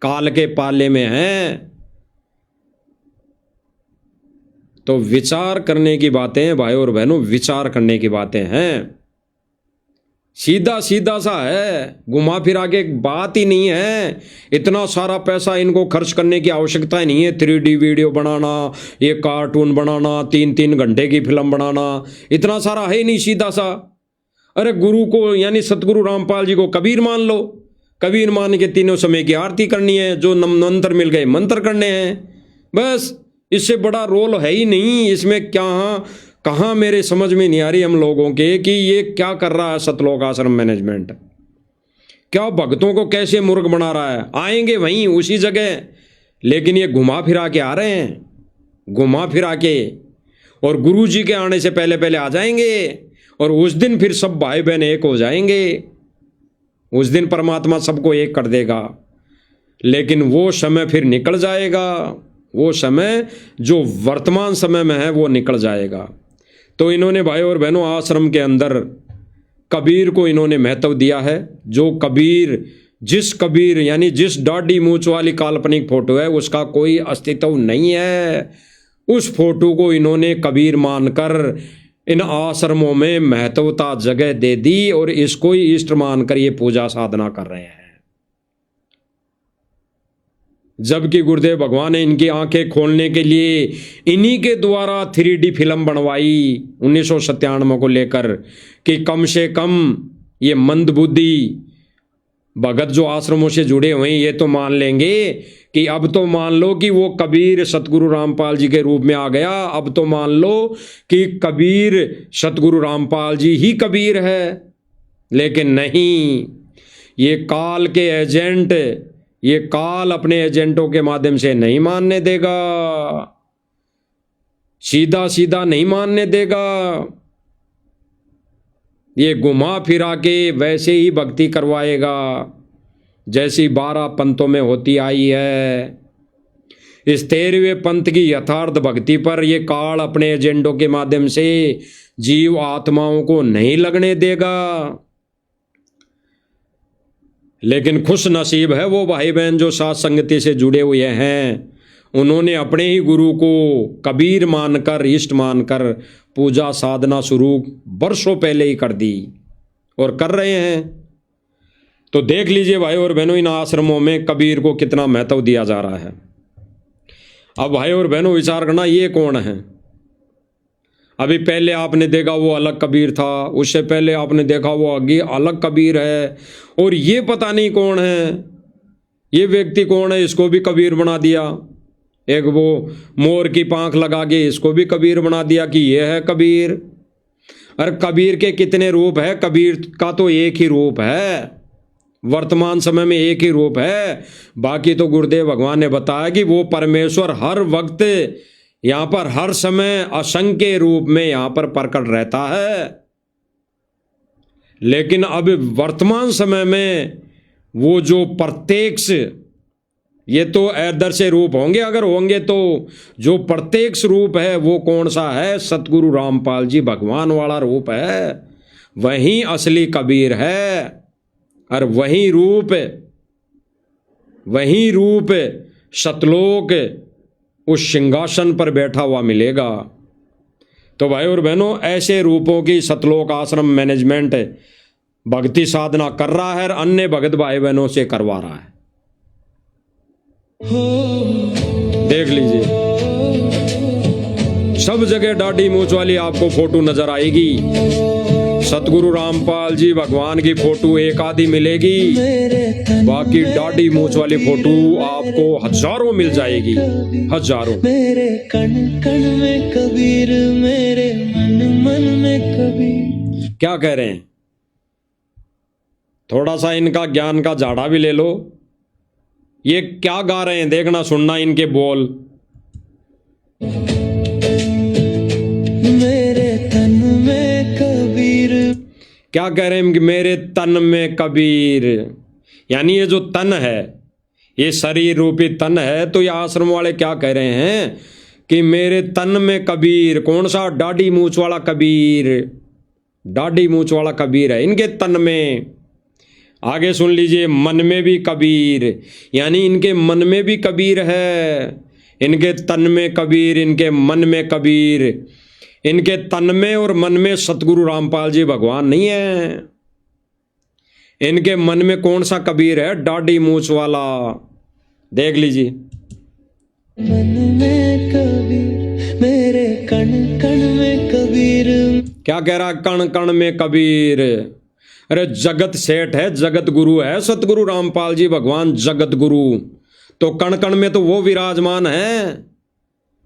काल के पाले में हैं। तो विचार करने की बातें हैं भाई और बहनों, विचार करने की बातें हैं। सीधा सीधा सा है, घुमा फिरा के बात ही नहीं है। इतना सारा पैसा इनको खर्च करने की आवश्यकता ही नहीं है। 3D वीडियो बनाना, ये कार्टून बनाना, 3-3 घंटे की फिल्म बनाना, इतना सारा है ही नहीं, सीधा सा। अरे गुरु को यानी सतगुरु रामपाल जी को कबीर मान लो, कबीर मान के तीनों समय की आरती करनी है, जो मंत्र मिल गए मंत्र करने हैं, बस। इससे बड़ा रोल है ही नहीं इसमें। क्या कहाँ मेरे समझ में नहीं आ रही हम लोगों के कि ये क्या कर रहा है सतलोक आश्रम मैनेजमेंट। क्या भक्तों को कैसे मूर्ख बना रहा है। आएंगे वहीं उसी जगह, लेकिन ये घुमा फिरा के आ रहे हैं, घुमा फिरा के, और गुरु जी के आने से पहले पहले आ जाएंगे, और उस दिन फिर सब भाई बहन एक हो जाएंगे। उस दिन परमात्मा सबको एक कर देगा। लेकिन वो समय फिर निकल जाएगा, वो समय जो वर्तमान समय में है वो निकल जाएगा। तो इन्होंने भाई और बहनों आश्रम के अंदर कबीर को इन्होंने महत्व दिया है। जो कबीर, जिस कबीर यानी जिस दाढ़ी मूंछ वाली काल्पनिक फोटो है उसका कोई अस्तित्व नहीं है, उस फोटो को इन्होंने कबीर मानकर इन आश्रमों में महत्वता जगह दे दी, और इसको ही इष्ट मानकर ये पूजा साधना कर रहे हैं। जबकि गुरुदेव भगवान ने इनकी आंखें खोलने के लिए इन्हीं के द्वारा 3D फिल्म बनवाई 1997 को लेकर, कि कम से कम ये मंदबुद्धि भगत जो आश्रमों से जुड़े हुए हैं ये तो मान लेंगे कि अब तो मान लो कि वो कबीर सतगुरु रामपाल जी के रूप में आ गया। अब तो मान लो कि कबीर सतगुरु रामपाल जी ही कबीर है। लेकिन नहीं, ये काल के एजेंट, ये काल अपने एजेंटों के माध्यम से नहीं मानने देगा, सीधा सीधा नहीं मानने देगा। ये घुमा फिरा के वैसे ही भक्ति करवाएगा जैसी 12 पंथों में होती आई है। इस 13वें पंथ की यथार्थ भक्ति पर ये काल अपने एजेंडों के माध्यम से जीव आत्माओं को नहीं लगने देगा। लेकिन खुश नसीब है वो भाई बहन जो साथ संगति से जुड़े हुए हैं। उन्होंने अपने ही गुरु को कबीर मानकर, इष्ट मानकर पूजा साधना शुरू वर्षों पहले ही कर दी और कर रहे हैं। तो देख लीजिए भाई और बहनों, इन आश्रमों में कबीर को कितना महत्व दिया जा रहा है। अब भाई और बहनों विचार करना, ये कौन है? अभी पहले आपने देखा वो अलग कबीर था, उससे पहले आपने देखा वो आगे अलग कबीर है, और ये पता नहीं कौन है, ये व्यक्ति कौन है, इसको भी कबीर बना दिया। एक वो मोर की पांख लगा के इसको भी कबीर बना दिया कि ये है कबीर। अरे कबीर के कितने रूप है? कबीर का तो एक ही रूप है, वर्तमान समय में एक ही रूप है। बाकी तो गुरुदेव भगवान ने बताया कि वो परमेश्वर हर वक्त यहाँ पर हर समय असंख्य रूप में यहाँ पर प्रकट रहता है। लेकिन अब वर्तमान समय में वो जो प्रत्यक्ष, ये तो अदृश्य रूप होंगे, अगर होंगे तो जो प्रत्यक्ष रूप है वो कौन सा है? सतगुरु रामपाल जी भगवान वाला रूप है, वही असली कबीर है। और वही रूप सतलोक उस सिंहासन पर बैठा हुआ मिलेगा। तो भाई और बहनों, ऐसे रूपों की सतलोक आश्रम मैनेजमेंट भक्ति साधना कर रहा है और अन्य भगत भाई बहनों से करवा रहा है। देख लीजिए, सब जगह दाढ़ी मूंछ वाली आपको फोटो नजर आएगी। सतगुरु रामपाल जी भगवान की फोटो एक आधी मिलेगी, बाकी दाढ़ी मूंछ वाली फोटो आपको हजारों मिल जाएगी, हजारों। मेरे कण कण में कबीर, मेरे मन मन में कबीर। क्या कह रहे हैं? थोड़ा सा इनका ज्ञान का झाड़ा भी ले लो। ये क्या गा रहे हैं देखना, सुनना इनके बोल। मेरे तन में कबीर। क्या कह रहे हैं कि मेरे तन में कबीर, यानी ये जो तन है, ये शरीर रूपी तन है। तो ये आश्रम वाले क्या कह रहे हैं कि मेरे तन में कबीर। कौन सा? दाढ़ी मूंछ वाला कबीर, दाढ़ी मूंछ वाला कबीर है इनके तन में। आगे सुन लीजिए, मन में भी कबीर, यानी इनके मन में भी कबीर है। इनके तन में कबीर, इनके मन में कबीर। इनके तन में और मन में सतगुरु रामपाल जी भगवान नहीं है। इनके मन में कौन सा कबीर है? दाढ़ी मूछ वाला। देख लीजिए। मन में कबीर मेरे कण कण में कबीर। क्या कह रहा? कण कण में कबीर। अरे जगत सेठ है, जगत गुरु है सतगुरु रामपाल जी भगवान जगत गुरु। तो कण कण में तो वो विराजमान है।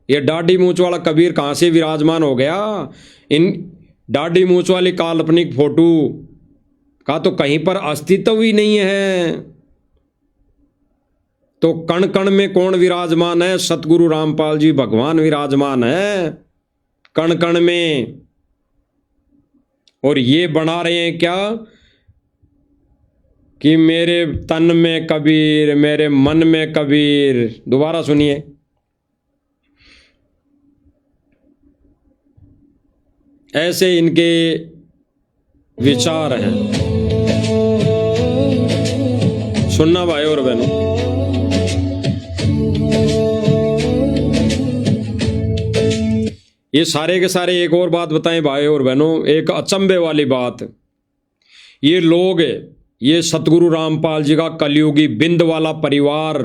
ये दाढ़ी मूछ वाला कबीर कहां से विराजमान हो गया? इन दाढ़ी मूछ वाली काल्पनिक फोटो का तो कहीं पर अस्तित्व ही नहीं है। तो कण कण में कौन विराजमान है? सतगुरु रामपाल जी भगवान विराजमान है कण कण में। और ये बना रहे हैं क्या कि मेरे तन में कबीर, मेरे मन में कबीर। दोबारा सुनिए। ऐसे इनके विचार हैं। सुनना भाई और बहनों। ये सारे के सारे एक और बात बताएं भाई और बहनों, एक अचंभे वाली बात। ये लोग, ये सतगुरु रामपाल जी का कलयुगी बिंद वाला परिवार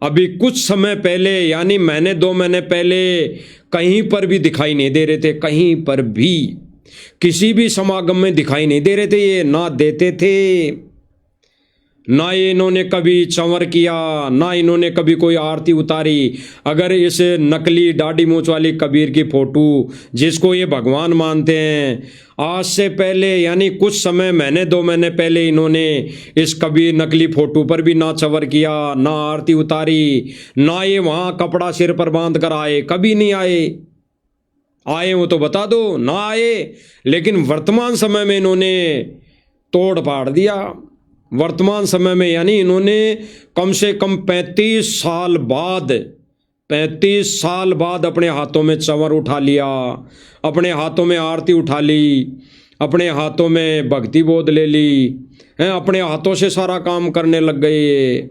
अभी कुछ समय पहले, यानी महीने 2 महीने पहले कहीं पर भी दिखाई नहीं दे रहे थे। कहीं पर भी किसी भी समागम में दिखाई नहीं दे रहे थे। ये ना देते थे, ना ये इन्होंने कभी चंवर किया, ना इन्होंने कभी कोई आरती उतारी। अगर इस नकली दाढ़ी मूछ वाली कबीर की फोटो, जिसको ये भगवान मानते हैं, आज से पहले यानी कुछ समय, महीने 2 महीने पहले इन्होंने इस कबीर नकली फोटो पर भी ना चंवर किया, ना आरती उतारी, ना ये वहाँ कपड़ा सिर पर बांध कर आए, कभी नहीं आए। आए वो तो बता दो, ना आए। लेकिन वर्तमान समय में इन्होंने तोड़ फाड़ दिया। वर्तमान समय में यानी इन्होंने कम से कम 35 साल बाद अपने हाथों में चंवर उठा लिया, अपने हाथों में आरती उठा ली, अपने हाथों में भक्ति बोध ले ली हैं, अपने हाथों से सारा काम करने लग गए।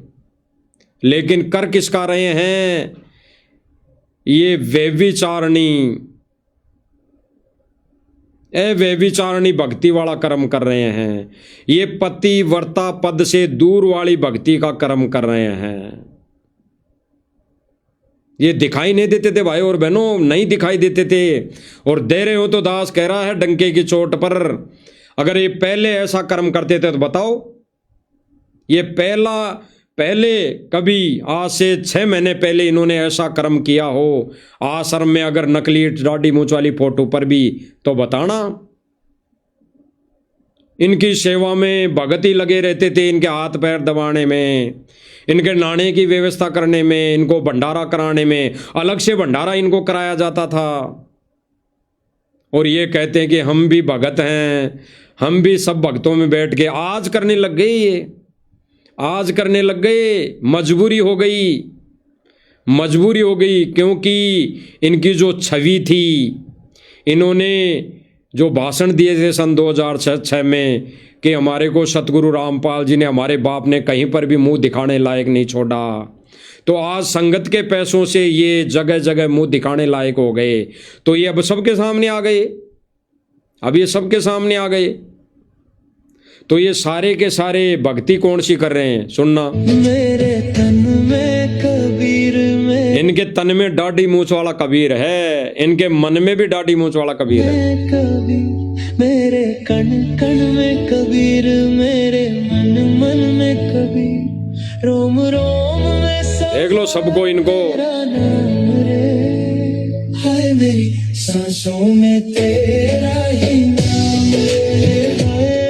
लेकिन कर किसका रहे हैं? ये व्यभिचारणी भक्ति वाला कर्म कर रहे हैं। ये पतिव्रता पद से दूर वाली भक्ति का कर्म कर रहे हैं। ये दिखाई नहीं देते थे भाई और बहनों, नहीं दिखाई देते थे। और दे रहे हो तो दास कह रहा है डंके की चोट पर। अगर ये पहले ऐसा कर्म करते थे तो बताओ, ये पहले कभी आज से 6 महीने पहले इन्होंने ऐसा कर्म किया हो आश्रम में, अगर नकली दाढ़ी मूछ वाली फोटो पर भी, तो बताना। इनकी सेवा में भगत ही लगे रहते थे, इनके हाथ पैर दबाने में, इनके नहाने की व्यवस्था करने में, इनको भंडारा कराने में। अलग से भंडारा इनको कराया जाता था। और ये कहते हैं कि हम भी भगत हैं, हम भी सब भक्तों में बैठ के आज करने लग गए। ये आज करने लग गए, मजबूरी हो गई। क्योंकि इनकी जो छवि थी, इन्होंने जो भाषण दिए थे सन 2006 में कि हमारे को सतगुरु रामपाल जी ने, हमारे बाप ने कहीं पर भी मुंह दिखाने लायक नहीं छोड़ा। तो आज संगत के पैसों से ये जगह जगह मुंह दिखाने लायक हो गए। तो ये अब सबके सामने आ गए। तो ये सारे के सारे भक्ति कौन सी कर रहे हैं? सुनना। मेरे तन में कबीर में, इनके तन में दाढ़ी मूछ वाला कबीर है, इनके मन में भी दाढ़ी मूछ वाला कबीर है। कबीर मेरे कण कण में कबीर, मेरे मन मन में कबीर, रोम रोम में देख लो सबको इनको। तेरा नाम रे, हाय मेरी सांसों में तेरा ही नाम रे,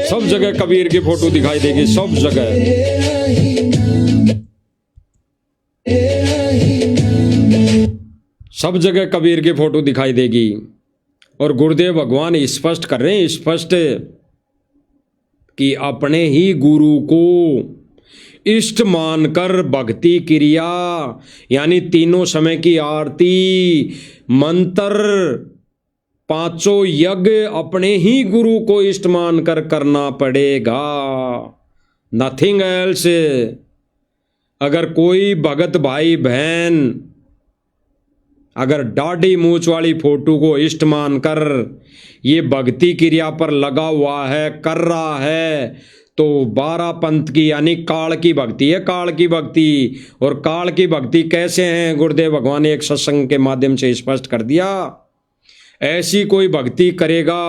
सब जगह कबीर की फोटो दिखाई देगी, सब जगह। तेरा ही नाम, तेरा ही नाम। सब जगह कबीर की फोटो दिखाई देगी। और गुरुदेव भगवान स्पष्ट कर रहे हैं, स्पष्ट, कि अपने ही गुरु को इष्ट मानकर भक्ति क्रिया, यानी तीनों समय की आरती, मंत्र, 5 यज्ञ अपने ही गुरु को इष्ट मानकर करना पड़ेगा, नथिंग एल्स। अगर कोई भगत भाई बहन अगर दाढ़ी मूछ वाली फोटो को इष्ट मानकर ये भक्ति क्रिया पर लगा हुआ है, कर रहा है, तो 12 पंथ की यानी काल की भक्ति है, काल की भक्ति। और काल की भक्ति कैसे हैं, गुरुदेव भगवान ने एक सत्संग के माध्यम से स्पष्ट कर दिया। ऐसी कोई भक्ति करेगा,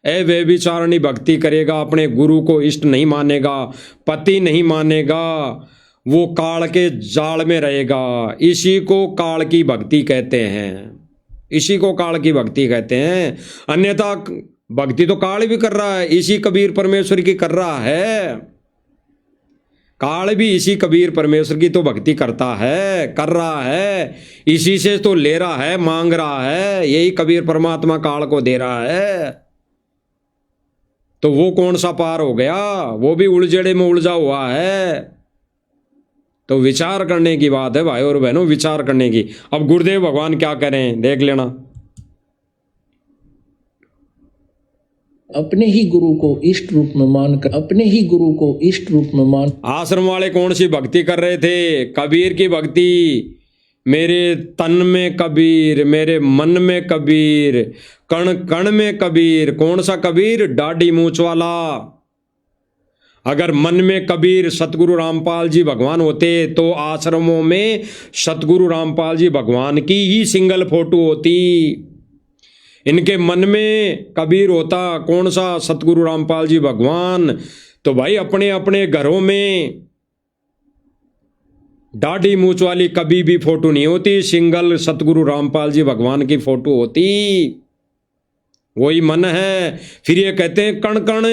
अव्यभिचारिणी भक्ति करेगा, अपने गुरु को इष्ट नहीं मानेगा, पति नहीं मानेगा, वो काल के जाल में रहेगा। इसी को काल की भक्ति कहते हैं, इसी को काल की भक्ति कहते हैं। अन्यथा भक्ति तो काल भी कर रहा है, इसी कबीर परमेश्वर की कर रहा है। काल भी इसी कबीर परमेश्वर की तो भक्ति करता है, कर रहा है, इसी से तो ले रहा है, मांग रहा है, यही कबीर परमात्मा काल को दे रहा है। तो वो कौन सा पार हो गया, वो भी उलझड़े में उलझा हुआ है। तो विचार करने की बात है भाई और बहनों, विचार करने की। अब गुरुदेव भगवान क्या करें देख लेना। अपने ही गुरु को इष्ट रूप में मानकर, अपने ही गुरु को इष्ट रूप में मान। आश्रम वाले कौन सी भक्ति कर रहे थे, कबीर की भक्ति। मेरे तन में कबीर, मेरे मन में कबीर, कण कण में कबीर। कौन सा कबीर, दाढ़ी मूछ वाला। अगर मन में कबीर सतगुरु रामपाल जी भगवान होते तो आश्रमों में सतगुरु रामपाल जी भगवान की ही सिंगल फोटो होती। इनके मन में कबीर होता कौन सा, सतगुरु रामपाल जी भगवान। तो भाई अपने अपने घरों में दाढ़ी मूछ वाली कभी भी फोटो नहीं होती, सिंगल सतगुरु रामपाल जी भगवान की फोटो होती। वही मन है। फिर ये कहते हैं कण कण।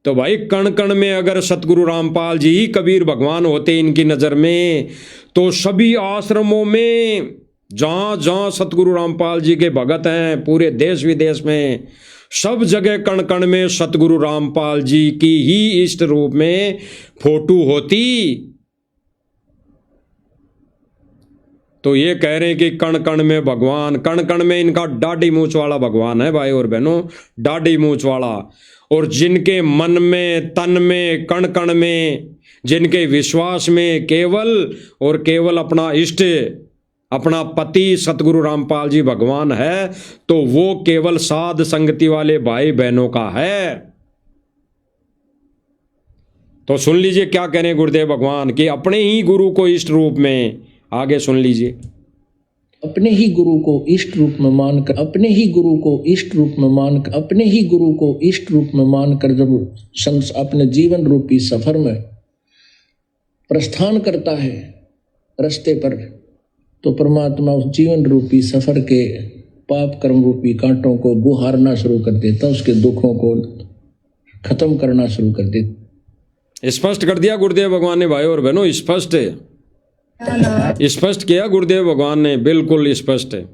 तो भाई कण कण में अगर सतगुरु रामपाल जी ही कबीर भगवान होते इनकी नज़र में, तो सभी आश्रमों में जहाँ जहाँ सतगुरु रामपाल जी के भगत हैं पूरे देश विदेश में, सब जगह कण कण में सतगुरु रामपाल जी की ही इष्ट रूप में फोटो होती। तो ये कह रहे हैं कि कण कण में भगवान, कण कण में इनका दाढ़ी मूछ वाला भगवान है भाई और बहनों, दाढ़ी मूछ वाला। और जिनके मन में, तन में, कण कण में, जिनके विश्वास में केवल और केवल अपना इष्ट, अपना पति सतगुरु रामपाल जी भगवान है, तो वो केवल साध संगति वाले भाई बहनों का है। तो सुन लीजिए क्या कह रहे हैं गुरुदेव भगवान कि अपने ही गुरु को इष्ट रूप में, आगे सुन लीजिए। अपने ही गुरु को इष्ट रूप में मानकर, अपने ही गुरु को इष्ट रूप में मानकर, अपने ही गुरु को इष्ट रूप में मानकर जब अपने जीवन रूपी सफर में प्रस्थान करता है रास्ते पर, तो परमात्मा उस जीवन रूपी सफर के पाप कर्म रूपी कांटों को बुहारना शुरू कर देता, उसके दुखों को खत्म करना शुरू कर देता। स्पष्ट कर दिया गुरुदेव भगवान ने भाई और बहनों, स्पष्ट किया गुरुदेव भगवान ने, बिल्कुल स्पष्ट है।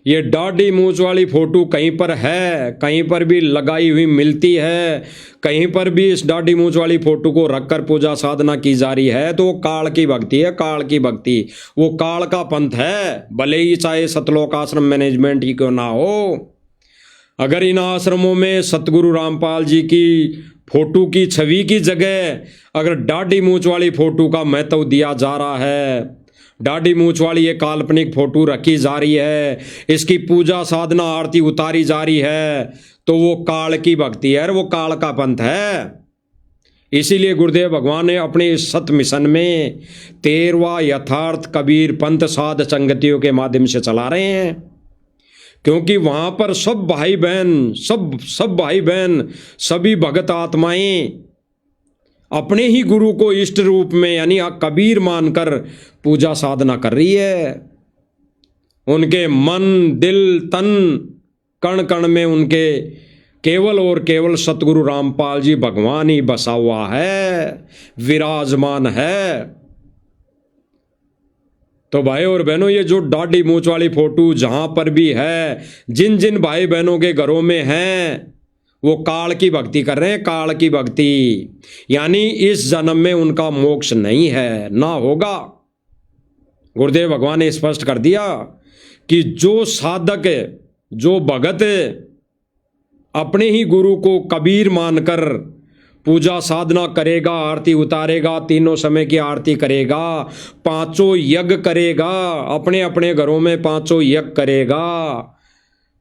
ये दाढ़ी मूछ वाली फोटो कहीं पर है, कहीं पर भी लगाई हुई मिलती है, कहीं पर भी इस दाढ़ी मूछ वाली फोटो को रखकर पूजा साधना की जा रही है, तो वो काल की भक्ति है, काल की भक्ति। वो काल का पंथ है, भले ही चाहे सतलोक आश्रम मैनेजमेंट ही क्यों ना हो। अगर इन आश्रमों में सतगुरु रामपाल जी की फोटो की छवि की जगह अगर दाढ़ी मूछ वाली फोटो का महत्व दिया जा रहा है, दाढ़ी मूछ वाली ये काल्पनिक फोटो रखी जा रही है, इसकी पूजा साधना आरती उतारी जा रही है, तो वो काल की भक्ति है, वो काल का पंथ है। इसीलिए गुरुदेव भगवान ने अपने इस सत मिशन में 13वां यथार्थ कबीर पंथ साध संगतियों के माध्यम से चला रहे हैं, क्योंकि वहाँ पर सब भाई बहन, सब भाई बहन, सभी भगत आत्माएं अपने ही गुरु को इष्ट रूप में यानी कबीर मानकर पूजा साधना कर रही है। उनके मन, दिल, तन, कण कण में उनके केवल और केवल सतगुरु रामपाल जी भगवान ही बसा हुआ है, विराजमान है। तो भाई और बहनों, ये जो दाढ़ी मूछ वाली फोटो जहां पर भी है, जिन जिन भाई बहनों के घरों में है, वो काल की भक्ति कर रहे हैं, काल की भक्ति। यानी इस जन्म में उनका मोक्ष नहीं है, ना होगा। गुरुदेव भगवान ने स्पष्ट कर दिया कि जो साधक, जो भगत अपने ही गुरु को कबीर मानकर पूजा साधना करेगा, आरती उतारेगा, तीनों समय की आरती करेगा, पांचों यज्ञ करेगा, अपने अपने घरों में पांचों यज्ञ करेगा,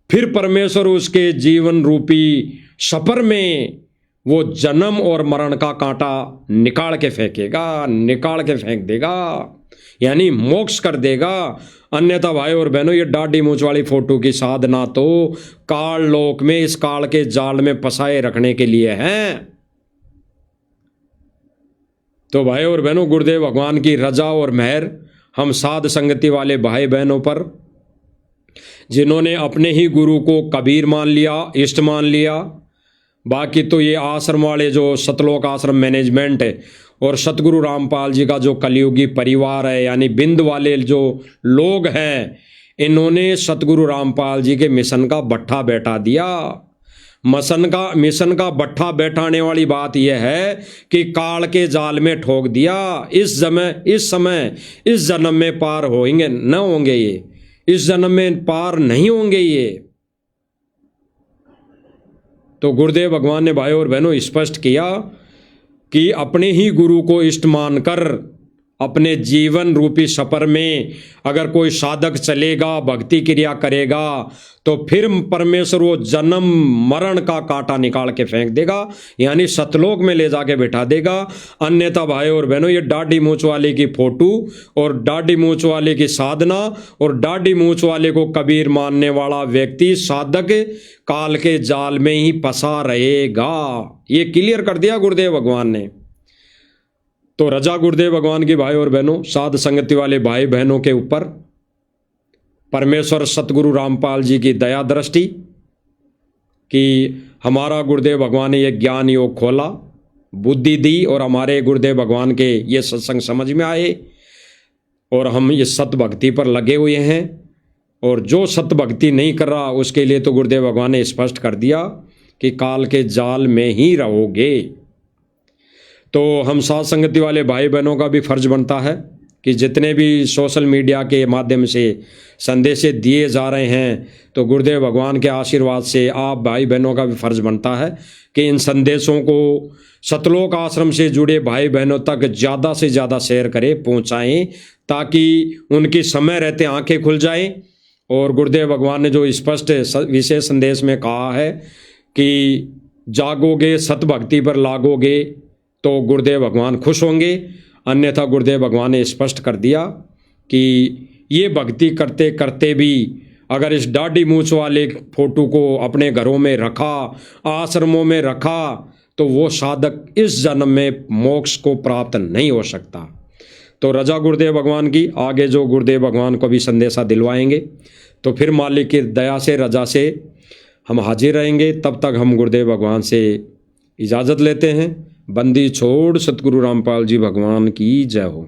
फिर परमेश्वर उसके जीवन रूपी सफर में वो जन्म और मरण का कांटा निकाल के फेंकेगा, निकाल के फेंक देगा, यानी मोक्ष कर देगा। अन्यथा भाई और बहनों, ये दाढ़ी मूंछ वाली फोटो की साधना तो काल लोक में इस काल के जाल में फंसाए रखने के लिए है। तो भाई और बहनों, गुरुदेव भगवान की रजा और मेहर हम साध संगति वाले भाई बहनों पर, जिन्होंने अपने ही गुरु को कबीर मान लिया, इष्ट मान लिया। बाकी तो ये आश्रम वाले जो सतलोक आश्रम मैनेजमेंट है और सतगुरु रामपाल जी का जो कलयुगी परिवार है, यानी बिंद वाले जो लोग हैं, इन्होंने सतगुरु रामपाल जी के मिशन का बट्ठा बैठा दिया। मिशन का बट्ठा बैठाने वाली बात यह है कि काल के जाल में ठोक दिया। इस जन्म में पार होंगे न होंगे ये, इस जन्म में पार नहीं होंगे ये। तो गुरुदेव भगवान ने भाई और बहनों स्पष्ट किया कि अपने ही गुरु को इष्ट मानकर अपने जीवन रूपी सफर में अगर कोई साधक चलेगा, भक्ति क्रिया करेगा, तो फिर परमेश्वर वो जन्म मरण का कांटा निकाल के फेंक देगा, यानी सतलोक में ले जाके बैठा देगा। अन्यथा भाई और बहनों, ये दाढ़ी मूंछ वाले की फोटो और दाढ़ी मूंछ वाले की साधना और दाढ़ी मूंछ वाले को कबीर मानने वाला व्यक्ति साधक काल के जाल में ही फंसा रहेगा। ये क्लियर कर दिया गुरुदेव भगवान ने। तो रजा गुरुदेव भगवान की भाई और बहनों, साध संगति वाले भाई बहनों के ऊपर परमेश्वर सतगुरु रामपाल जी की दया दृष्टि कि हमारा गुरुदेव भगवान ने ये ज्ञान योग खोला, बुद्धि दी और हमारे गुरुदेव भगवान के ये सत्संग समझ में आए और हम ये सत भक्ति पर लगे हुए हैं। और जो सत भक्ति नहीं कर रहा उसके लिए तो गुरुदेव भगवान ने स्पष्ट कर दिया कि काल के जाल में ही रहोगे। तो हम साध संगति वाले भाई बहनों का भी फर्ज बनता है कि जितने भी सोशल मीडिया के माध्यम से संदेश दिए जा रहे हैं, तो गुरुदेव भगवान के आशीर्वाद से आप भाई बहनों का भी फर्ज बनता है कि इन संदेशों को सतलोक आश्रम से जुड़े भाई बहनों तक ज़्यादा से ज़्यादा शेयर करें, पहुँचाएँ, ताकि उनकी समय रहते आंखें खुल जाएं। और गुरुदेव भगवान ने जो स्पष्ट विशेष संदेश में कहा है कि जागोगे, सत भक्ति पर लागोगे, तो गुरुदेव भगवान खुश होंगे। अन्यथा गुरुदेव भगवान ने स्पष्ट कर दिया कि ये भक्ति करते करते भी अगर इस दाढ़ी मूंछ वाले फोटो को अपने घरों में रखा, आश्रमों में रखा, तो वो साधक इस जन्म में मोक्ष को प्राप्त नहीं हो सकता। तो रजा गुरुदेव भगवान की, आगे जो गुरुदेव भगवान को भी संदेशा दिलवाएंगे, तो फिर मालिक की दया से, रजा से हम हाजिर रहेंगे। तब तक हम गुरुदेव भगवान से इजाज़त लेते हैं। बंदी छोड़ सतगुरु रामपाल जी भगवान की जय हो।